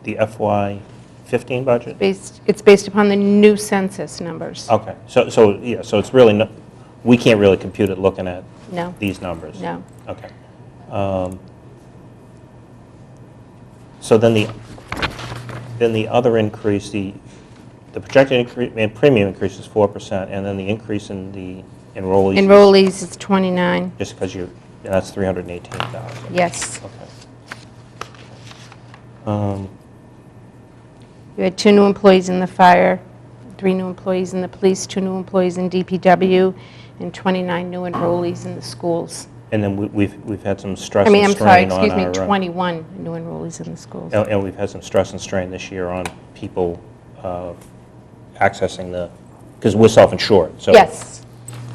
the FY15 budget? It's based upon the new census numbers. Okay, so it's really, we can't really compute it looking at No, these numbers? no. Okay. So then the other increase, the projected increase, and premium increase is 4%, and then the increase in the enrollees? Enrollees is 29, Just because that's 318,000. yes. Okay. You had 2 new employees in the fire, 3 new employees in the police, 2 new employees in DPW, and 29 new enrollees in the schools. And then we've had some stress I mean, and I'm sorry, strain on excuse me, our... 21 new enrollees in the schools. And we've had some stress and strain this year on people accessing because we're self-insured. So Yes.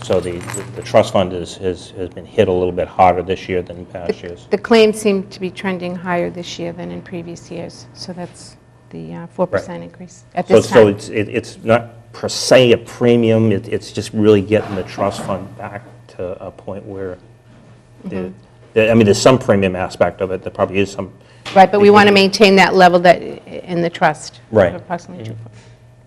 So the trust fund has been hit a little bit harder this year than in past years. The claims seem to be trending higher this year than in previous years, so that's the 4% increase at this So time. it's not per se a premium, it's just really getting the trust fund back to a point where, I mean, there's some premium aspect of it, there probably is some. Right, but we want to maintain that level that in the trust. Right. Of approximately 2.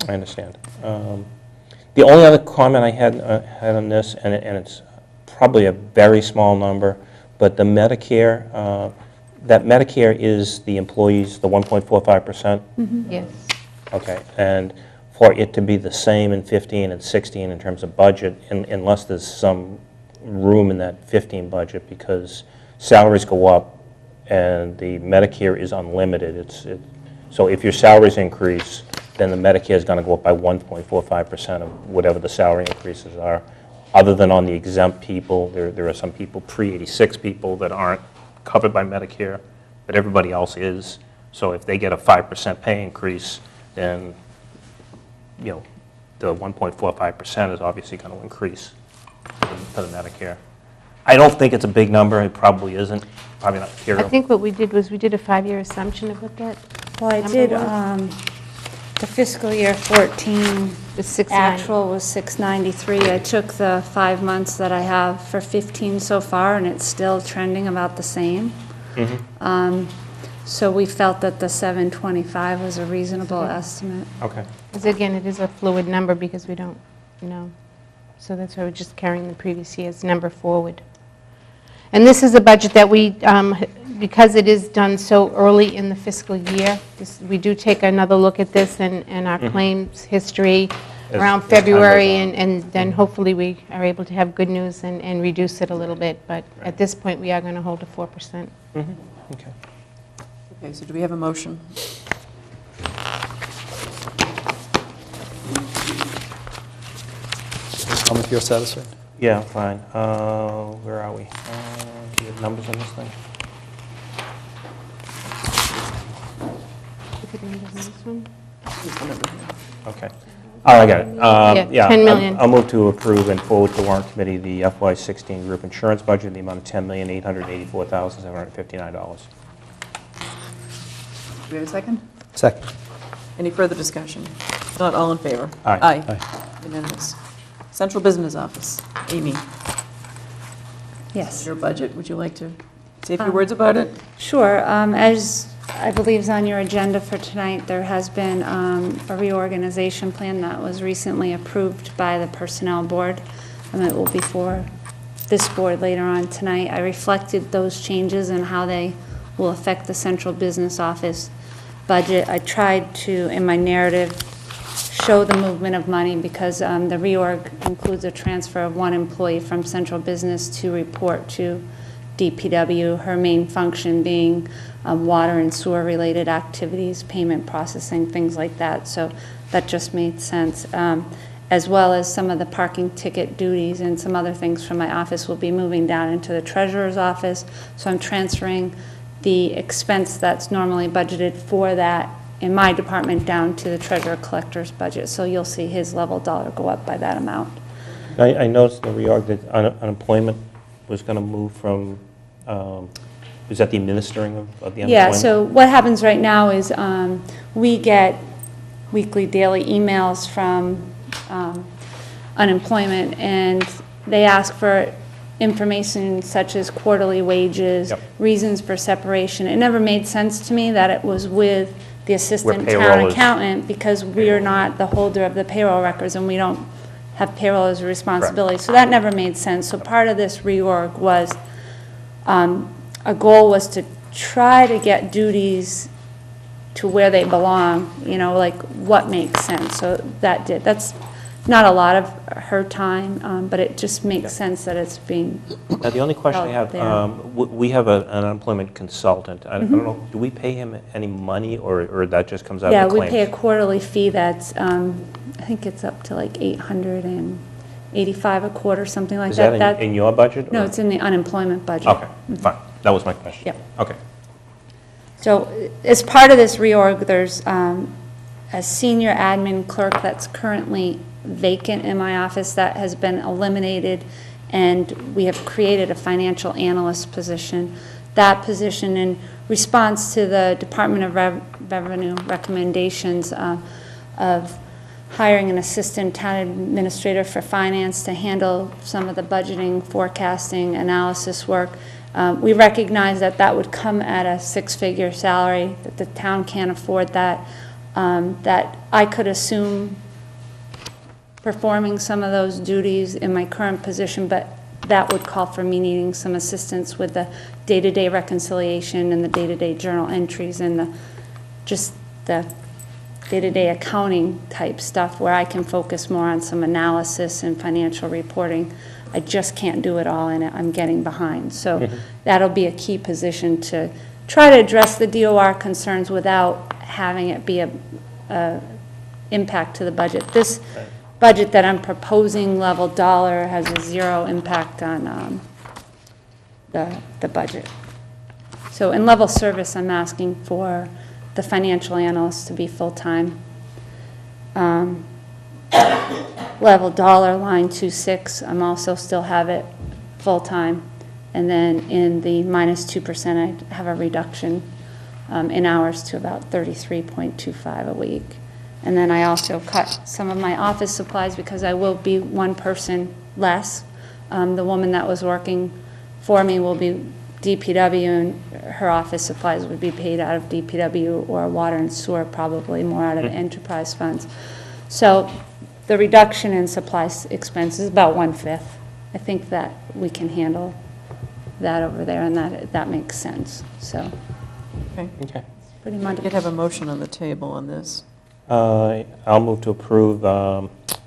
I understand. The only other comment I had on this, and it's probably a very small number, but the Medicare, that Medicare is the employees, the 1.45%? Yes. Okay, and for it to be the same in 15 and 16 in terms of budget, unless there's some room in that 15 budget, because salaries go up and the Medicare is unlimited. So if your salaries increase, then the Medicare is going to go up by 1.45% of whatever the salary increases are. Other than on the exempt people, there are some people, pre-86 people, that aren't covered by Medicare, but everybody else is. So if they get a 5% pay increase, then, you know, the 1.45% is obviously going to increase for the Medicare. I don't think it's a big number. It probably isn't. Probably not I material. think what we did was we did a 5-year assumption of what that Well, I number did, was. the fiscal year 14 Was 690. actual was 693. I took the 5 months that I have for 15 so far, and it's still trending about the same. So we felt that the 725 was a reasonable estimate. Okay. Because again, it is a fluid number because we don't know. So that's why we're just carrying the previous year's number forward. And this is a budget that we, because it is done so early in the fiscal year, we do take another look at this and our claims history around as time goes February, on. and then hopefully we are able to have good news and reduce it a little bit. But at this point, we are going to hold a 4%. Okay. Okay, so do we have a motion? Tom, if you're satisfied. Yeah, fine. Where are we? Do you have numbers on this thing? Okay. Oh, I got it. Yeah, 10 million. I'll move to approve and forward to warrant committee the FY16 group insurance budget in the amount of $10,884,759. Do we have a second? Second. Any further discussion? If not, all in favor? Aye. Aye. Unanimous. Central Business Office. Amy, Yes. your budget, would you like to say a few words about it? Sure. As I believe is on your agenda for tonight, there has been a reorganization plan that was recently approved by the Personnel Board, and it will be for this board later on tonight. I reflected those changes and how they will affect the Central Business Office budget. I tried to, in my narrative, show the movement of money because the reorg includes a transfer of one employee from Central Business to report to DPW, her main function being water and sewer related activities, payment processing, things like that. So that just made sense. As well as some of the parking ticket duties and some other things from my office will be moving down into the treasurer's office. So I'm transferring the expense that's normally budgeted for that in my department down to the treasurer collector's budget. So you'll see his level dollar go up by that amount. I noticed in the reorg that unemployment was going to move from, is that the administering of the unemployment? Yeah, so what happens right now is we get weekly, daily emails from unemployment, and they ask for information such as quarterly wages, Yep. reasons for separation. It never made sense to me that it was with the assistant Where town payroll is- accountant because we are not the holder of the payroll records and we don't have payroll as a responsibility. So that never made sense. So part of this reorg was, a goal was to try to get duties to where they belong, you know, like what makes sense. So that's not a lot of her time, but it just makes sense that it's being, Now, the only question I have, out there. we have an unemployment consultant. I don't know, do we pay him any money, or that just comes out yeah, of the we claims? pay a quarterly fee that's, I think it's up to like $885 a quarter, something like Is that. that in your budget? No, or- it's in the unemployment budget. Okay, fine. That was my question. Yep. Okay. So as part of this reorg, there's a senior admin clerk that's currently vacant in my office that has been eliminated, and we have created a financial analyst position. That position, in response to the Department of Revenue recommendations of hiring an assistant town administrator for finance to handle some of the budgeting, forecasting, analysis work, we recognize that that would come at a six-figure salary, that the town can't afford that, that I could assume performing some of those duties in my current position, but that would call for me needing some assistance with the day-to-day reconciliation and the day-to-day journal entries and the day-to-day accounting type stuff where I can focus more on some analysis and financial reporting. I just can't do it all, and I'm getting behind. So that'll be a key position to try to address the DOR concerns without having it be a impact to the budget. This budget that I'm proposing, level dollar, has a zero impact on the budget. So in level service, I'm asking for the financial analyst to be full-time. Level dollar, line 26, I'm also still have it full-time. And then in the minus 2%, I have a reduction in hours to about 33.25 a week. And then I also cut some of my office supplies because I will be one person less. The woman that was working for me will be DPW, and her office supplies would be paid out of DPW or water and sewer, probably more out of enterprise funds. So the reduction in supplies expense is about 1/5. I think that we can handle that over there, and that makes sense. So Okay. pretty much. We could have a motion on the table on this. I'll move to approve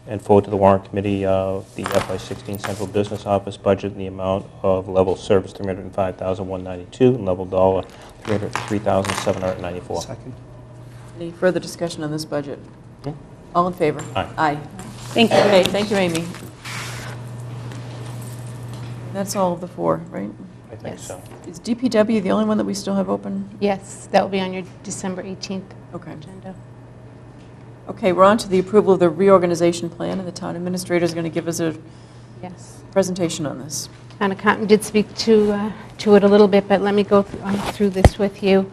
and forward to the warrant committee the FY16 Central Business Office budget in the amount of level service $305,192 and level dollar $303,794. Second. Any further discussion on this budget? Hmm? All in favor? Aye. Aye. Thank you. Okay, thank you, Amy. That's all of the 4, right? I think Yes. so. Is DPW the only one that we still have open? Yes, that will be on your December 18th Okay. agenda. Okay, we're on to the approval of the reorganization plan, and the town administrator is going to give us a Yes. presentation on this. Town accountant did speak to it a little bit, but let me go through this with you.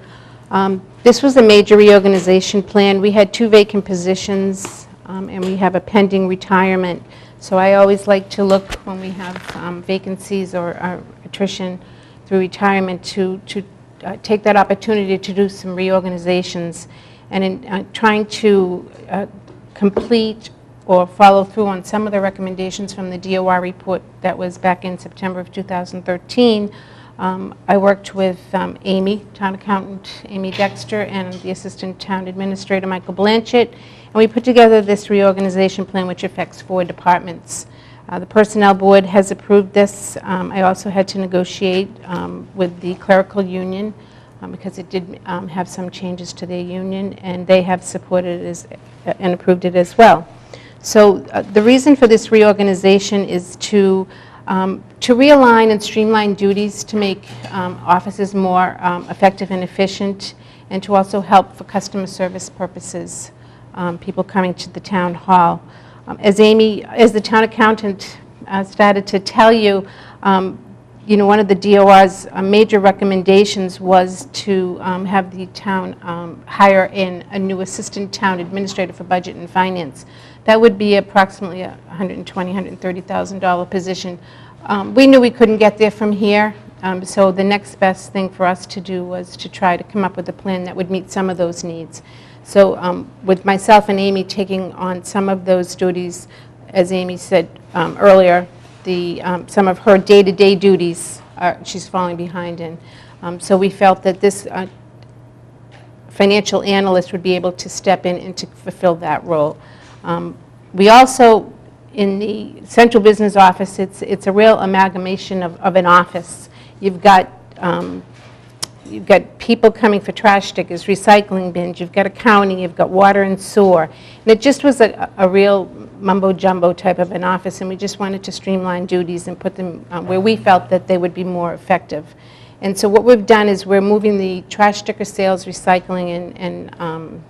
This was a major reorganization plan. We had 2 vacant positions, and we have a pending retirement. So I always like to look when we have vacancies or attrition through retirement to take that opportunity to do some reorganizations. And in trying to complete or follow through on some of the recommendations from the DOR report that was back in September of 2013, I worked with Amy, town accountant Amy Dexter, and the assistant town administrator Michael Blanchett, and we put together this reorganization plan which affects 4 departments. The personnel board has approved this. I also had to negotiate with the clerical union because it did have some changes to their union, and they have supported it and approved it as well. So the reason for this reorganization is to realign and streamline duties to make offices more effective and efficient, and to also help for customer service purposes, people coming to the town hall. As the town accountant started to tell you, one of the DOR's major recommendations was to have the town hire in a new assistant town administrator for budget and finance. That would be approximately a $120,000, $130,000 position. We knew we couldn't get there from here, so the next best thing for us to do was to try to come up with a plan that would meet some of those needs. So with myself and Amy taking on some of those duties, as Amy said earlier, some of her day-to-day duties she's falling behind in. So we felt that this financial analyst would be able to step in and to fulfill that role. We also, in the central business office, it's a real amalgamation of an office. You've got people coming for trash stickers, recycling bins, you've got accounting, you've got water and sewer. And it just was a real mumbo-jumbo type of an office, and we just wanted to streamline duties and put them where we felt that they would be more effective. And so what we've done is we're moving the trash sticker sales, recycling, and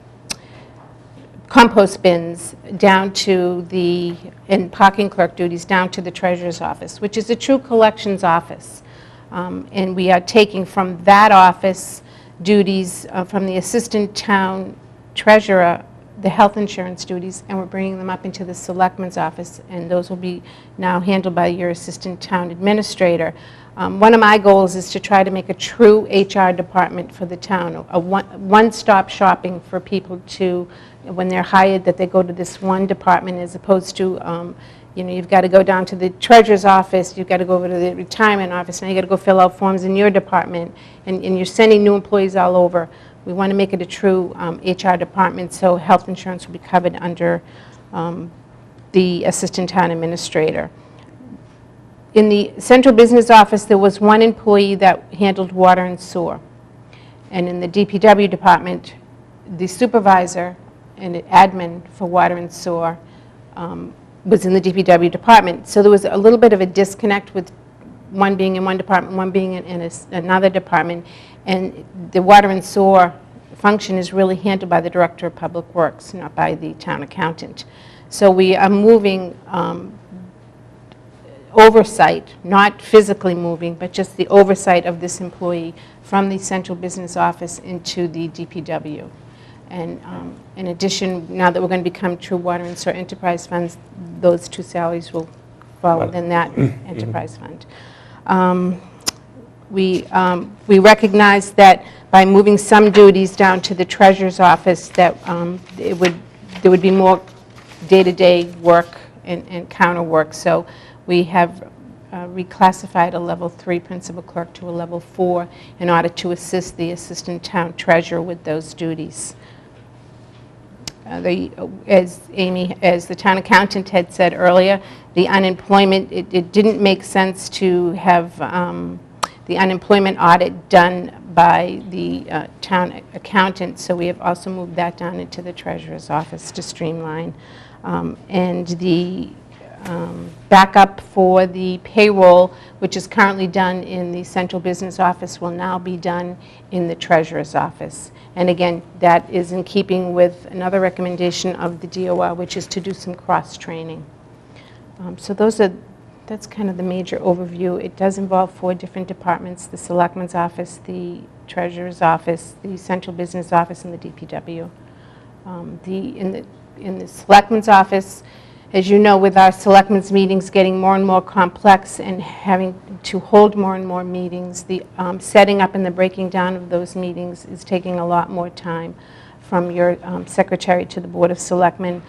compost bins down to and parking clerk duties down to the treasurer's office, which is a true collections office. And we are taking from that office duties from the assistant town treasurer, the health insurance duties, and we're bringing them up into the selectmen's office, and those will be now handled by your assistant town administrator. One of my goals is to try to make a true HR department for the town, a one-stop shopping for people to, when they're hired, that they go to this one department as opposed to, you've got to go down to the treasurer's office, you've got to go over to the retirement office, now you've got to go fill out forms in your department, and you're sending new employees all over. We want to make it a true HR department, so health insurance will be covered under the assistant town administrator. In the central business office, there was 1 employee that handled water and sewer. And in the DPW department, the supervisor and admin for water and sewer was in the DPW department. So there was a little bit of a disconnect with one being in one department, one being in another department. And the water and sewer function is really handled by the Director of Public Works, not by the town accountant. So we are moving oversight, not physically moving, but just the oversight of this employee from the central business office into the DPW. And in addition, now that we're going to become true water and sewer enterprise funds, those 2 salaries will fall within that enterprise fund. We recognize that by moving some duties down to the treasurer's office, that there would be more day-to-day work and counter work. So we have reclassified a level 3 principal clerk to a level 4 in order to assist the assistant town treasurer with those duties. As the town accountant had said earlier, the unemployment, it didn't make sense to have the unemployment audit done by the town accountant, so we have also moved that down into the treasurer's office to streamline. And the backup for the payroll, which is currently done in the central business office, will now be done in the treasurer's office. And again, that is in keeping with another recommendation of the DOR, which is to do some cross-training. So that's kind of the major overview. It does involve 4 different departments: the Selectmen's office, the treasurer's office, the central business office, and the DPW. In the Selectmen's office, as you know, with our Selectmen's meetings getting more and more complex and having to hold more and more meetings, the setting up and the breaking down of those meetings is taking a lot more time from your secretary to the Board of Selectmen,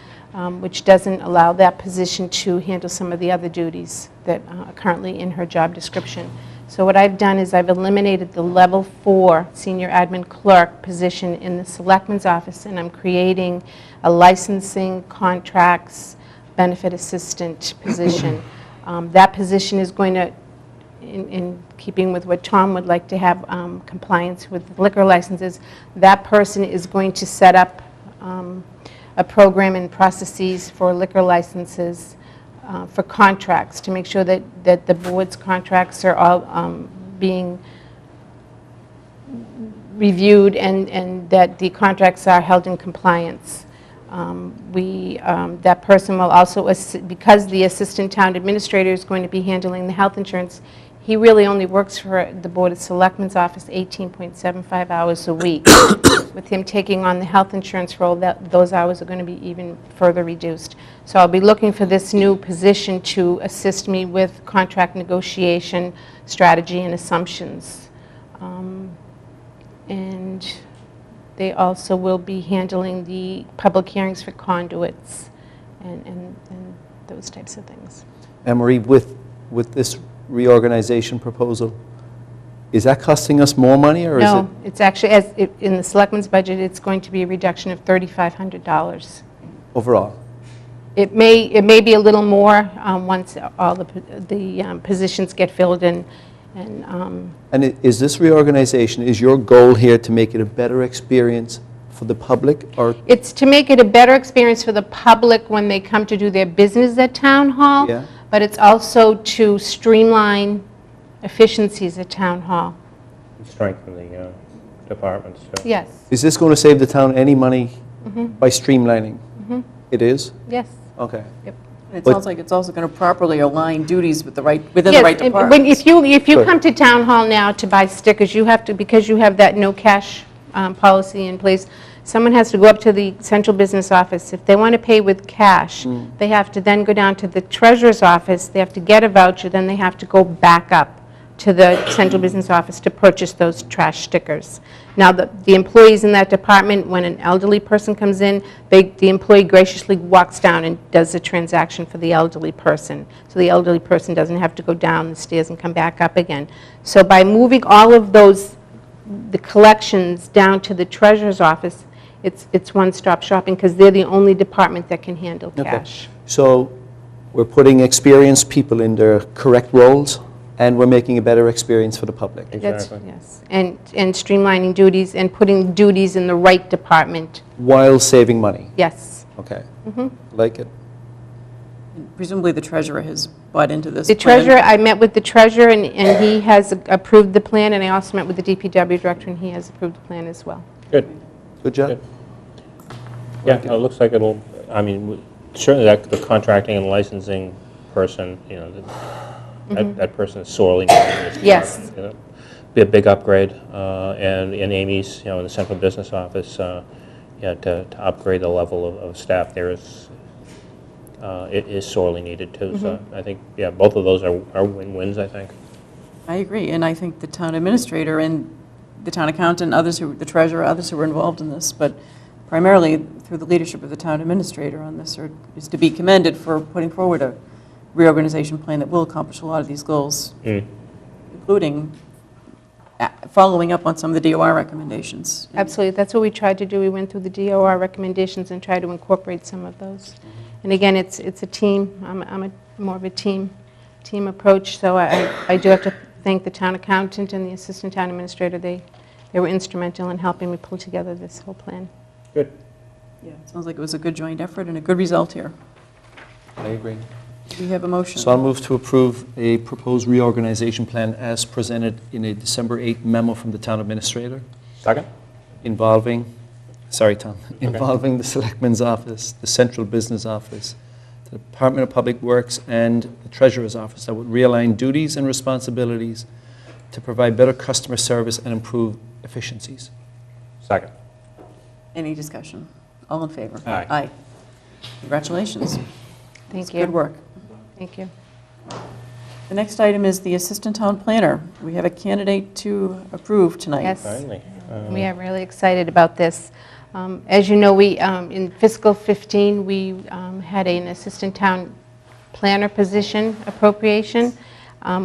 which doesn't allow that position to handle some of the other duties that are currently in her job description. So what I've done is I've eliminated the level 4 senior admin clerk position in the Selectmen's office, and I'm creating a licensing, contracts, benefit assistant position. That position is going to, in keeping with what Tom would like to have, compliance with liquor licenses, that person is going to set up a program and processes for liquor licenses, for contracts, to make sure that the board's contracts are all being reviewed and that the contracts are held in compliance. That person will also, because the assistant town administrator is going to be handling the health insurance, he really only works for the Board of Selectmen's office 18.75 hours a week. With him taking on the health insurance role, those hours are going to be even further reduced. So I'll be looking for this new position to assist me with contract negotiation, strategy, and assumptions. And they also will be handling the public hearings for conduits and those types of things. Emery, with this reorganization proposal, is that costing us more money, or is it? No, it's actually, in the Selectmen's budget, it's going to be a reduction of $3,500. Overall? It may be a little more once all the positions get filled in. And is this reorganization, is your goal here to make it a better experience for the public, or? It's to make it a better experience for the public when they come to do their business at Town Hall. Yeah. But it's also to streamline efficiencies at Town Hall. Strengthen the departments. So. Yes. Is this going to save the town any money by streamlining? It is? Yes. Okay. Yep. And it But- sounds like it's also going to properly align duties with within the right Yes, department. if you Good. come to Town Hall now to buy stickers, you have to, because you have that no cash policy in place, someone has to go up to the central business office. If they want to pay with cash, they have to then go down to the treasurer's office, they have to get a voucher, then they have to go back up to the central business office to purchase those trash stickers. Now, the employees in that department, when an elderly person comes in, the employee graciously walks down and does the transaction for the elderly person. So the elderly person doesn't have to go down the stairs and come back up again. So by moving all of those, the collections down to the treasurer's office, it's one-stop shopping, because they're the only department that can handle cash. So we're putting experienced people in their correct roles, and we're making a better experience for the public. Exactly. Yes, and streamlining duties and putting duties in the right department. While saving money. Yes. Okay. Like it. Presumably the treasurer has bought into this The plan. treasurer, I met with the treasurer, and he has approved the plan, and I also met with the DPW director, and he has approved the plan as well. Good. Good job. Good. Yeah, it looks like it'll, I mean, certainly the contracting and licensing person, you know, that person is sorely needed in this Yes. department, you know. Be a big upgrade, and Amy's, you know, in the central business office, yeah, to upgrade the level of staff there is, it is sorely needed too. So I think, yeah, both of those are win-wins, I think. I agree, and I think the town administrator and the town accountant, the treasurer, others who were involved in this, but primarily through the leadership of the town administrator on this, is to be commended for putting forward a reorganization plan that will accomplish a lot of these goals, including following up on some of the DOR recommendations. Absolutely, that's what we tried to do. We went through the DOR recommendations and tried to incorporate some of those. And again, it's a team. I'm more of a team approach, so I do have to thank the town accountant and the assistant town administrator. They were instrumental in helping me pull together this whole plan. Good. Yeah, it sounds like it was a good joint effort and a good result here. I agree. We have a motion. So I'll move to approve a proposed reorganization plan as presented in a December 8 memo from the town administrator Second? involving, sorry, Tom, involving the Selectmen's office, the central business office, the Department of Public Works, and the Treasurer's office that would realign duties and responsibilities to provide better customer service and improve efficiencies. Second. Any discussion? All in favor? Aye. Aye. Congratulations. Thank you. Good work. Thank you. The next item is the Assistant Town Planner. We have a candidate to approve tonight. Yes. Finally. We are really excited about this. As you know, we, in fiscal 15, we had an assistant town planner position appropriation.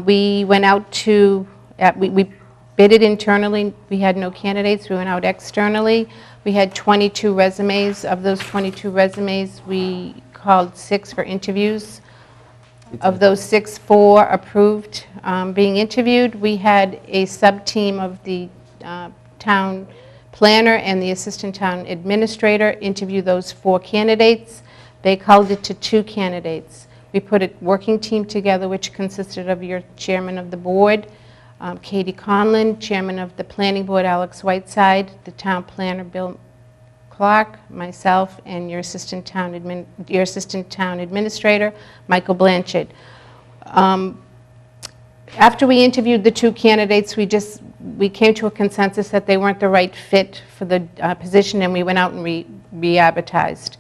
We went out to, we bid it internally. We had no candidates. We went out externally. We had 22 resumes. Of those 22 resumes, we called 6 for interviews. Of those 6, 4 approved being interviewed. We had a sub-team of the town planner and the assistant town administrator interview those 4 candidates. They called it to 2 candidates. We put a working team together which consisted of your chairman of the board, Katie Conlon, chairman of the planning board, Alex Whiteside, the town planner, Bill Clark, myself, and your assistant town administrator, Michael Blanchard. After we interviewed the 2 candidates, we came to a consensus that they weren't the right fit for the position, and we went out and re-advertised.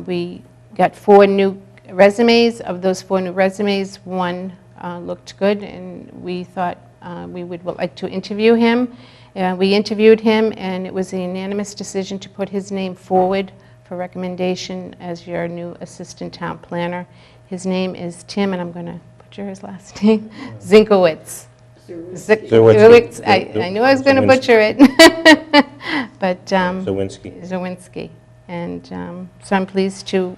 We got 4 new resumes. Of those 4 new resumes, 1 looked good, and we thought we would like to interview him. We interviewed him, and it was a unanimous decision to put his name forward for recommendation as your new assistant town planner. His name is Tim, and I'm going to butcher his last name, Zinkowitz. Zawinski. I knew I was going to butcher it. But Zawinski. And so I'm pleased to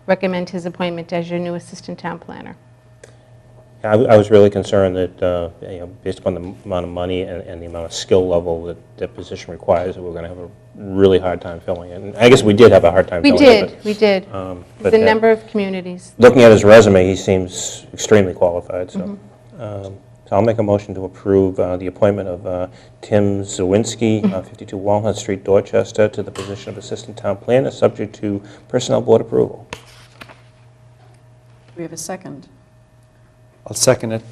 recommend his appointment as your new assistant town planner. I was really concerned that, based upon the amount of money and the amount of skill level that that position requires, that we're going to have a really hard time filling it. And I guess we did have a hard time filling it. We did. But There's a number of communities. Looking at his resume, he seems extremely qualified. So, so I'll make a motion to approve the appointment of Tim Zawinski, 52 Walnut Street, Dorchester, to the position of assistant town planner, subject to personnel board approval. We have a second. I'll second it.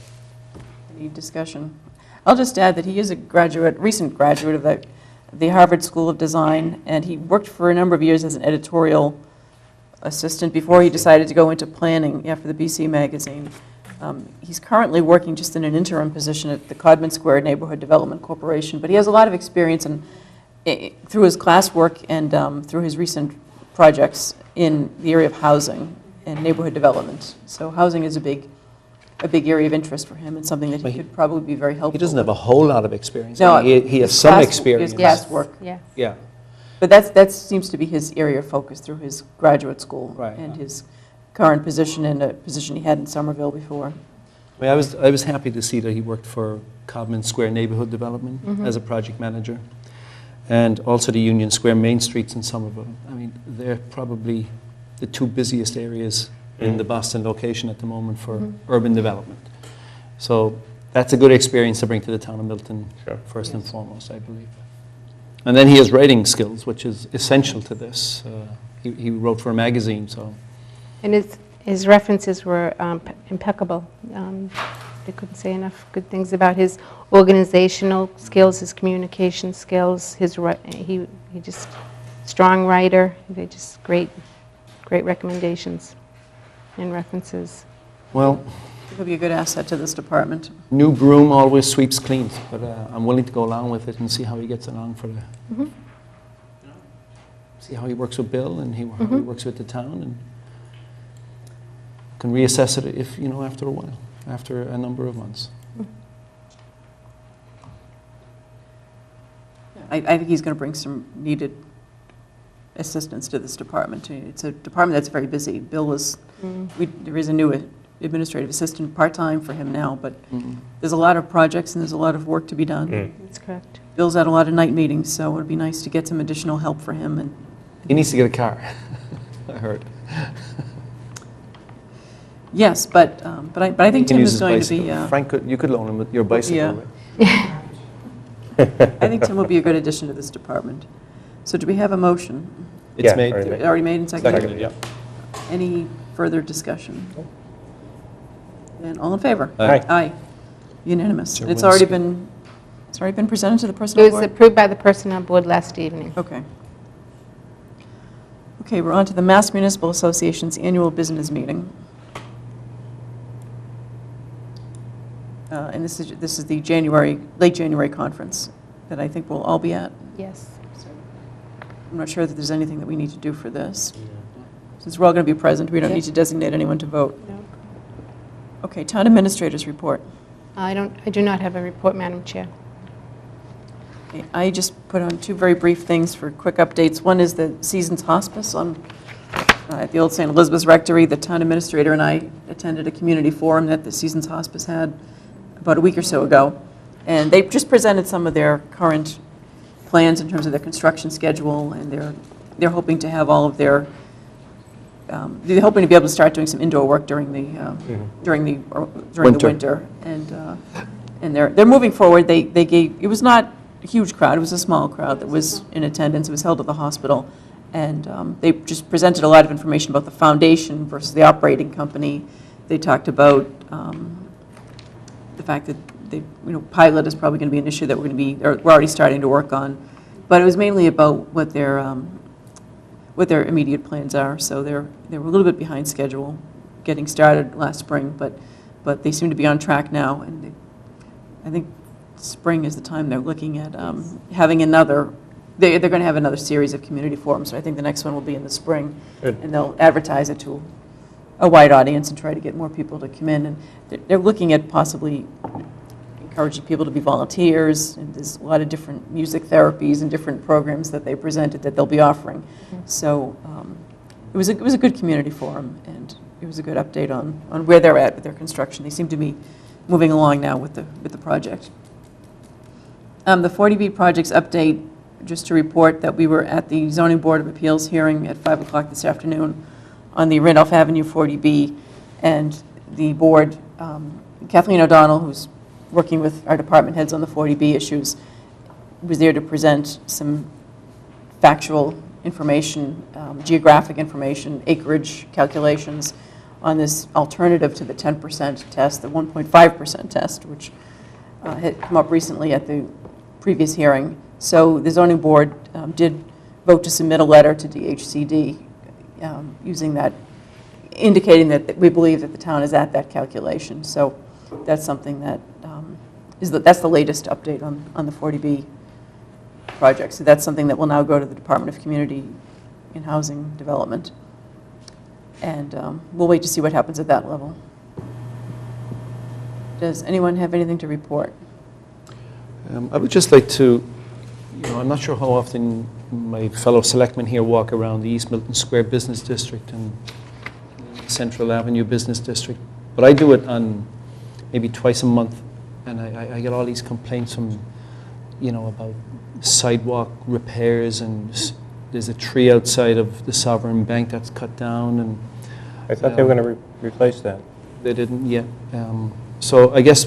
Any discussion? I'll just add that he is a recent graduate of the Harvard School of Design, and he worked for a number of years as an editorial assistant before he decided to go into planning for the BC Magazine. He's currently working just in an interim position at the Codman Square Neighborhood Development Corporation, but he has a lot of experience through his classwork and through his recent projects in the area of housing and neighborhood development. So housing is a big area of interest for him, and something that he could probably be very helpful. He doesn't have a whole lot of experience. No, he has some experience. His classwork. Yeah. Yeah. But that seems to be his area of focus through his graduate school Right. and his current position and a position he had in Somerville before. I mean, I was happy to see that he worked for Codman Square Neighborhood Development as a project manager, and also the Union Square Main Streets in Somerville. I mean, they're probably the 2 busiest areas in the Boston location at the moment for urban development. So that's a good experience to bring to the town of Milton, first and foremost, I believe. And then he has writing skills, which is essential to this. He wrote for a magazine, so. And his references were impeccable. They couldn't say enough good things about his organizational skills, his communication skills, he just strong writer. They just great recommendations and references. Well, He'll be a good asset to this department. new broom always sweeps clean, but I'm willing to go along with it and see how he gets along see how he works with Bill and how he works with the town, and can reassess it if, after a while, after a number of months. I think he's going to bring some needed assistance to this department. It's a department that's very busy. Bill is, there is a new administrative assistant part-time for him now, but there's a lot of projects and there's a lot of work to be done. That's correct. Bill's had a lot of night meetings, so it would be nice to get some additional help for him. And He needs to get a car, I heard. Yes, but I think Tim use is his going to be, bicycle. Frank, you could loan him your bicycle, yeah. right? I think Tim will be a good addition to this department. So do we have a motion? It's Yeah, made. already made. Already made and seconded? Seconded, yeah. Any further discussion? And all in favor? Aye. Aye. Unanimous. Chair It's already Winsky. been presented to the It personnel was board? approved by the Personnel Board last evening. Okay. Okay, we're on to the Mass Municipal Association's annual business meeting. And this is the late January conference that I think we'll all be at. Yes. I'm not sure that there's anything that we need to do for this. Since we're all going to be present, we don't need to designate anyone to vote. No. Okay, town administrators report. I do not have a report, Madam Chair. Okay, I just put on two very brief things for quick updates. One is the Seasons Hospice at the old St. Elizabeth's Rectory. The town administrator and I attended a community forum that the Seasons Hospice had about a week or so ago. And they just presented some of their current plans in terms of their construction schedule, and they're hoping to have all of their, they're hoping to be able to start doing some indoor work during the winter. And they're moving forward. They gave, it was not a huge crowd, it was a small crowd that was in attendance. It was held at the hospital. And they just presented a lot of information about the foundation versus the operating company. They talked about the fact that pilot is probably going to be an issue that we're already starting to work on. But it was mainly about what their immediate plans are. So they were a little bit behind schedule, getting started last spring, but they seem to be on track now. And I think spring is the time they're looking at having another. They're going to have another series of community forums. So I think the next one will be in the spring, Good. and they'll advertise it to a wide audience and try to get more people to come in. And they're looking at possibly encouraging people to be volunteers, and there's a lot of different music therapies and different programs that they presented that they'll be offering. So it was a good community forum, and it was a good update on where they're at with their construction. They seem to be moving along now with the project. The 40B projects update, just to report that we were at the Zoning Board of Appeals hearing at 5 o'clock this afternoon on the Randolph Avenue 40B, and the board, Kathleen O'Donnell, who's working with our department heads on the 40B issues, was there to present some factual information, geographic information, acreage calculations on this alternative to the 10% test, the 1.5% test, which had come up recently at the previous hearing. So the zoning board did vote to submit a letter to DHCD using that, indicating that we believe that the town is at that calculation. So that's something that that's the latest update on the 40B project. So that's something that will now go to the Department of Community and Housing Development. And we'll wait to see what happens at that level. Does anyone have anything to report? I would just like to, I'm not sure how often my fellow selectmen here walk around the East Milton Square Business District and Central Avenue Business District, but I do it on maybe twice a month, and I get all these complaints from, about sidewalk repairs, and there's a tree outside of the Sovereign Bank that's cut down, and I thought they were going to replace that. they didn't yet. So I guess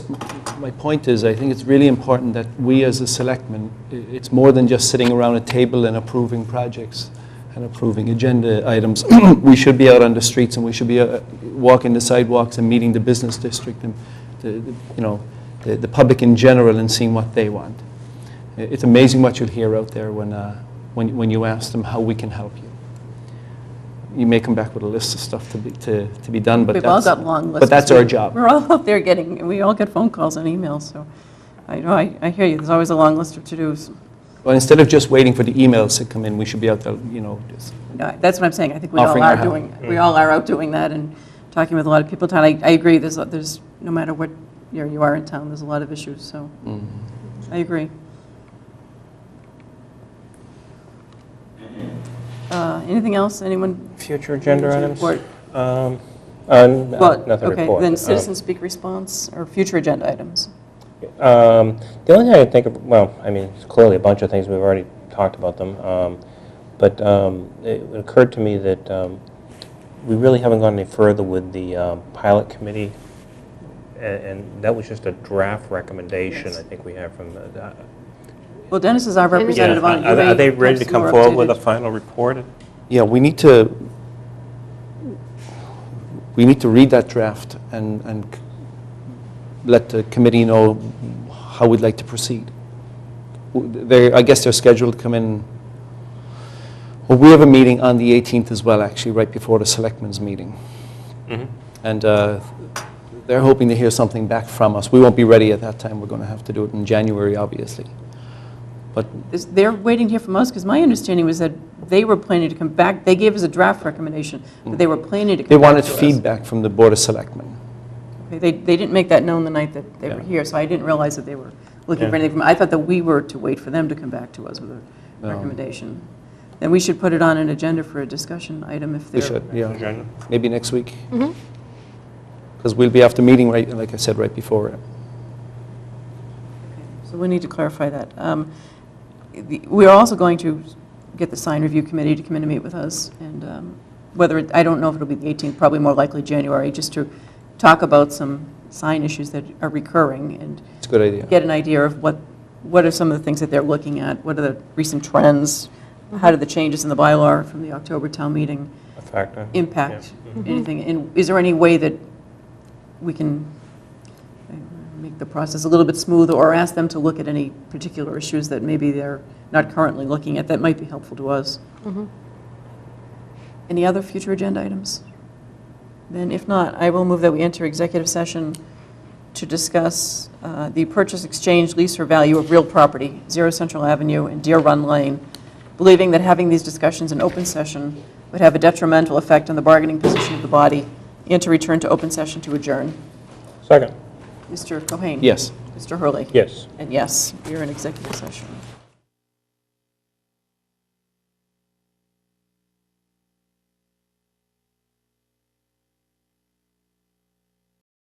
my point is, I think it's really important that we as a selectmen, it's more than just sitting around a table and approving projects and approving agenda items. We should be out on the streets, and we should be walking the sidewalks and meeting the business district and the public in general, and seeing what they want. It's amazing what you'll hear out there when you ask them how we can help you. You may come back with a list of stuff to be done, but We've all got long lists. But that's our job. We're all out there we all get phone calls and emails, so I hear you. There's always a long list of to-dos. Well, instead of just waiting for the emails to come in, we should be out there, just That's what I'm saying. I think we offering all our are help. we all are out doing that and talking with a lot of people in town. I agree, there's, no matter what year you are in town, there's a lot of issues, so I agree. Anything else? Anyone? Future agenda items? Report? Well, nothing Okay, report. then citizen speak response or future agenda items. The only thing I can think of, well, I mean, it's clearly a bunch of things, we've already talked about them, but it occurred to me that we really haven't gone any further with the pilot committee, and that was just a draft recommendation, I think we have from the... Well, Dennis is our representative on it. You Are they may ready to have come some forward with a updated- final report? Yeah, we need to read that draft and let the committee know how we'd like to proceed. I guess they're scheduled to come in. Well, we have a meeting on the 18th as well, actually, right before the Selectmen's meeting. And they're hoping to hear something back from us. We won't be ready at that time. We're going to have to do it in January, obviously. But They're waiting to hear from us, because my understanding was that they were planning to come back. They gave us a draft recommendation, but they were planning to they come back wanted to us. feedback from the Board of Selectmen. Okay, they didn't make that known the night that they were Yeah. here, so I didn't realize that they were looking for Yeah. anything from, I thought that we were to wait for them to come back to us with a No. recommendation. Then we should put it on an agenda for a discussion item if We they're... should, yeah. Agenda? Maybe next week. Because we'll be after meeting, right, like I said, right before it. So we need to clarify that. We're also going to get the sign review committee to come in and meet with us, and I don't know if it'll be the 18th, probably more likely January, just to talk about some sign issues that are recurring and It's a good idea. get an idea of what are some of the things that they're looking at, what are the recent trends, how do the changes in the bylaw from the October town meeting A factor? impact anything, and is there any way that we can make the process a little bit smoother, or ask them to look at any particular issues that maybe they're not currently looking at that might be helpful to us? Any other future agenda items? Then if not, I will move that we enter executive session to discuss the purchase, exchange, lease, or value of real property, 0 Central Avenue and Deer Run Lane, believing that having these discussions in open session would have a detrimental effect on the bargaining position of the body, and to return to open session to adjourn. Second. Mr. Cohen? Yes. Mr. Hurley? Yes. And yes, we are in executive session.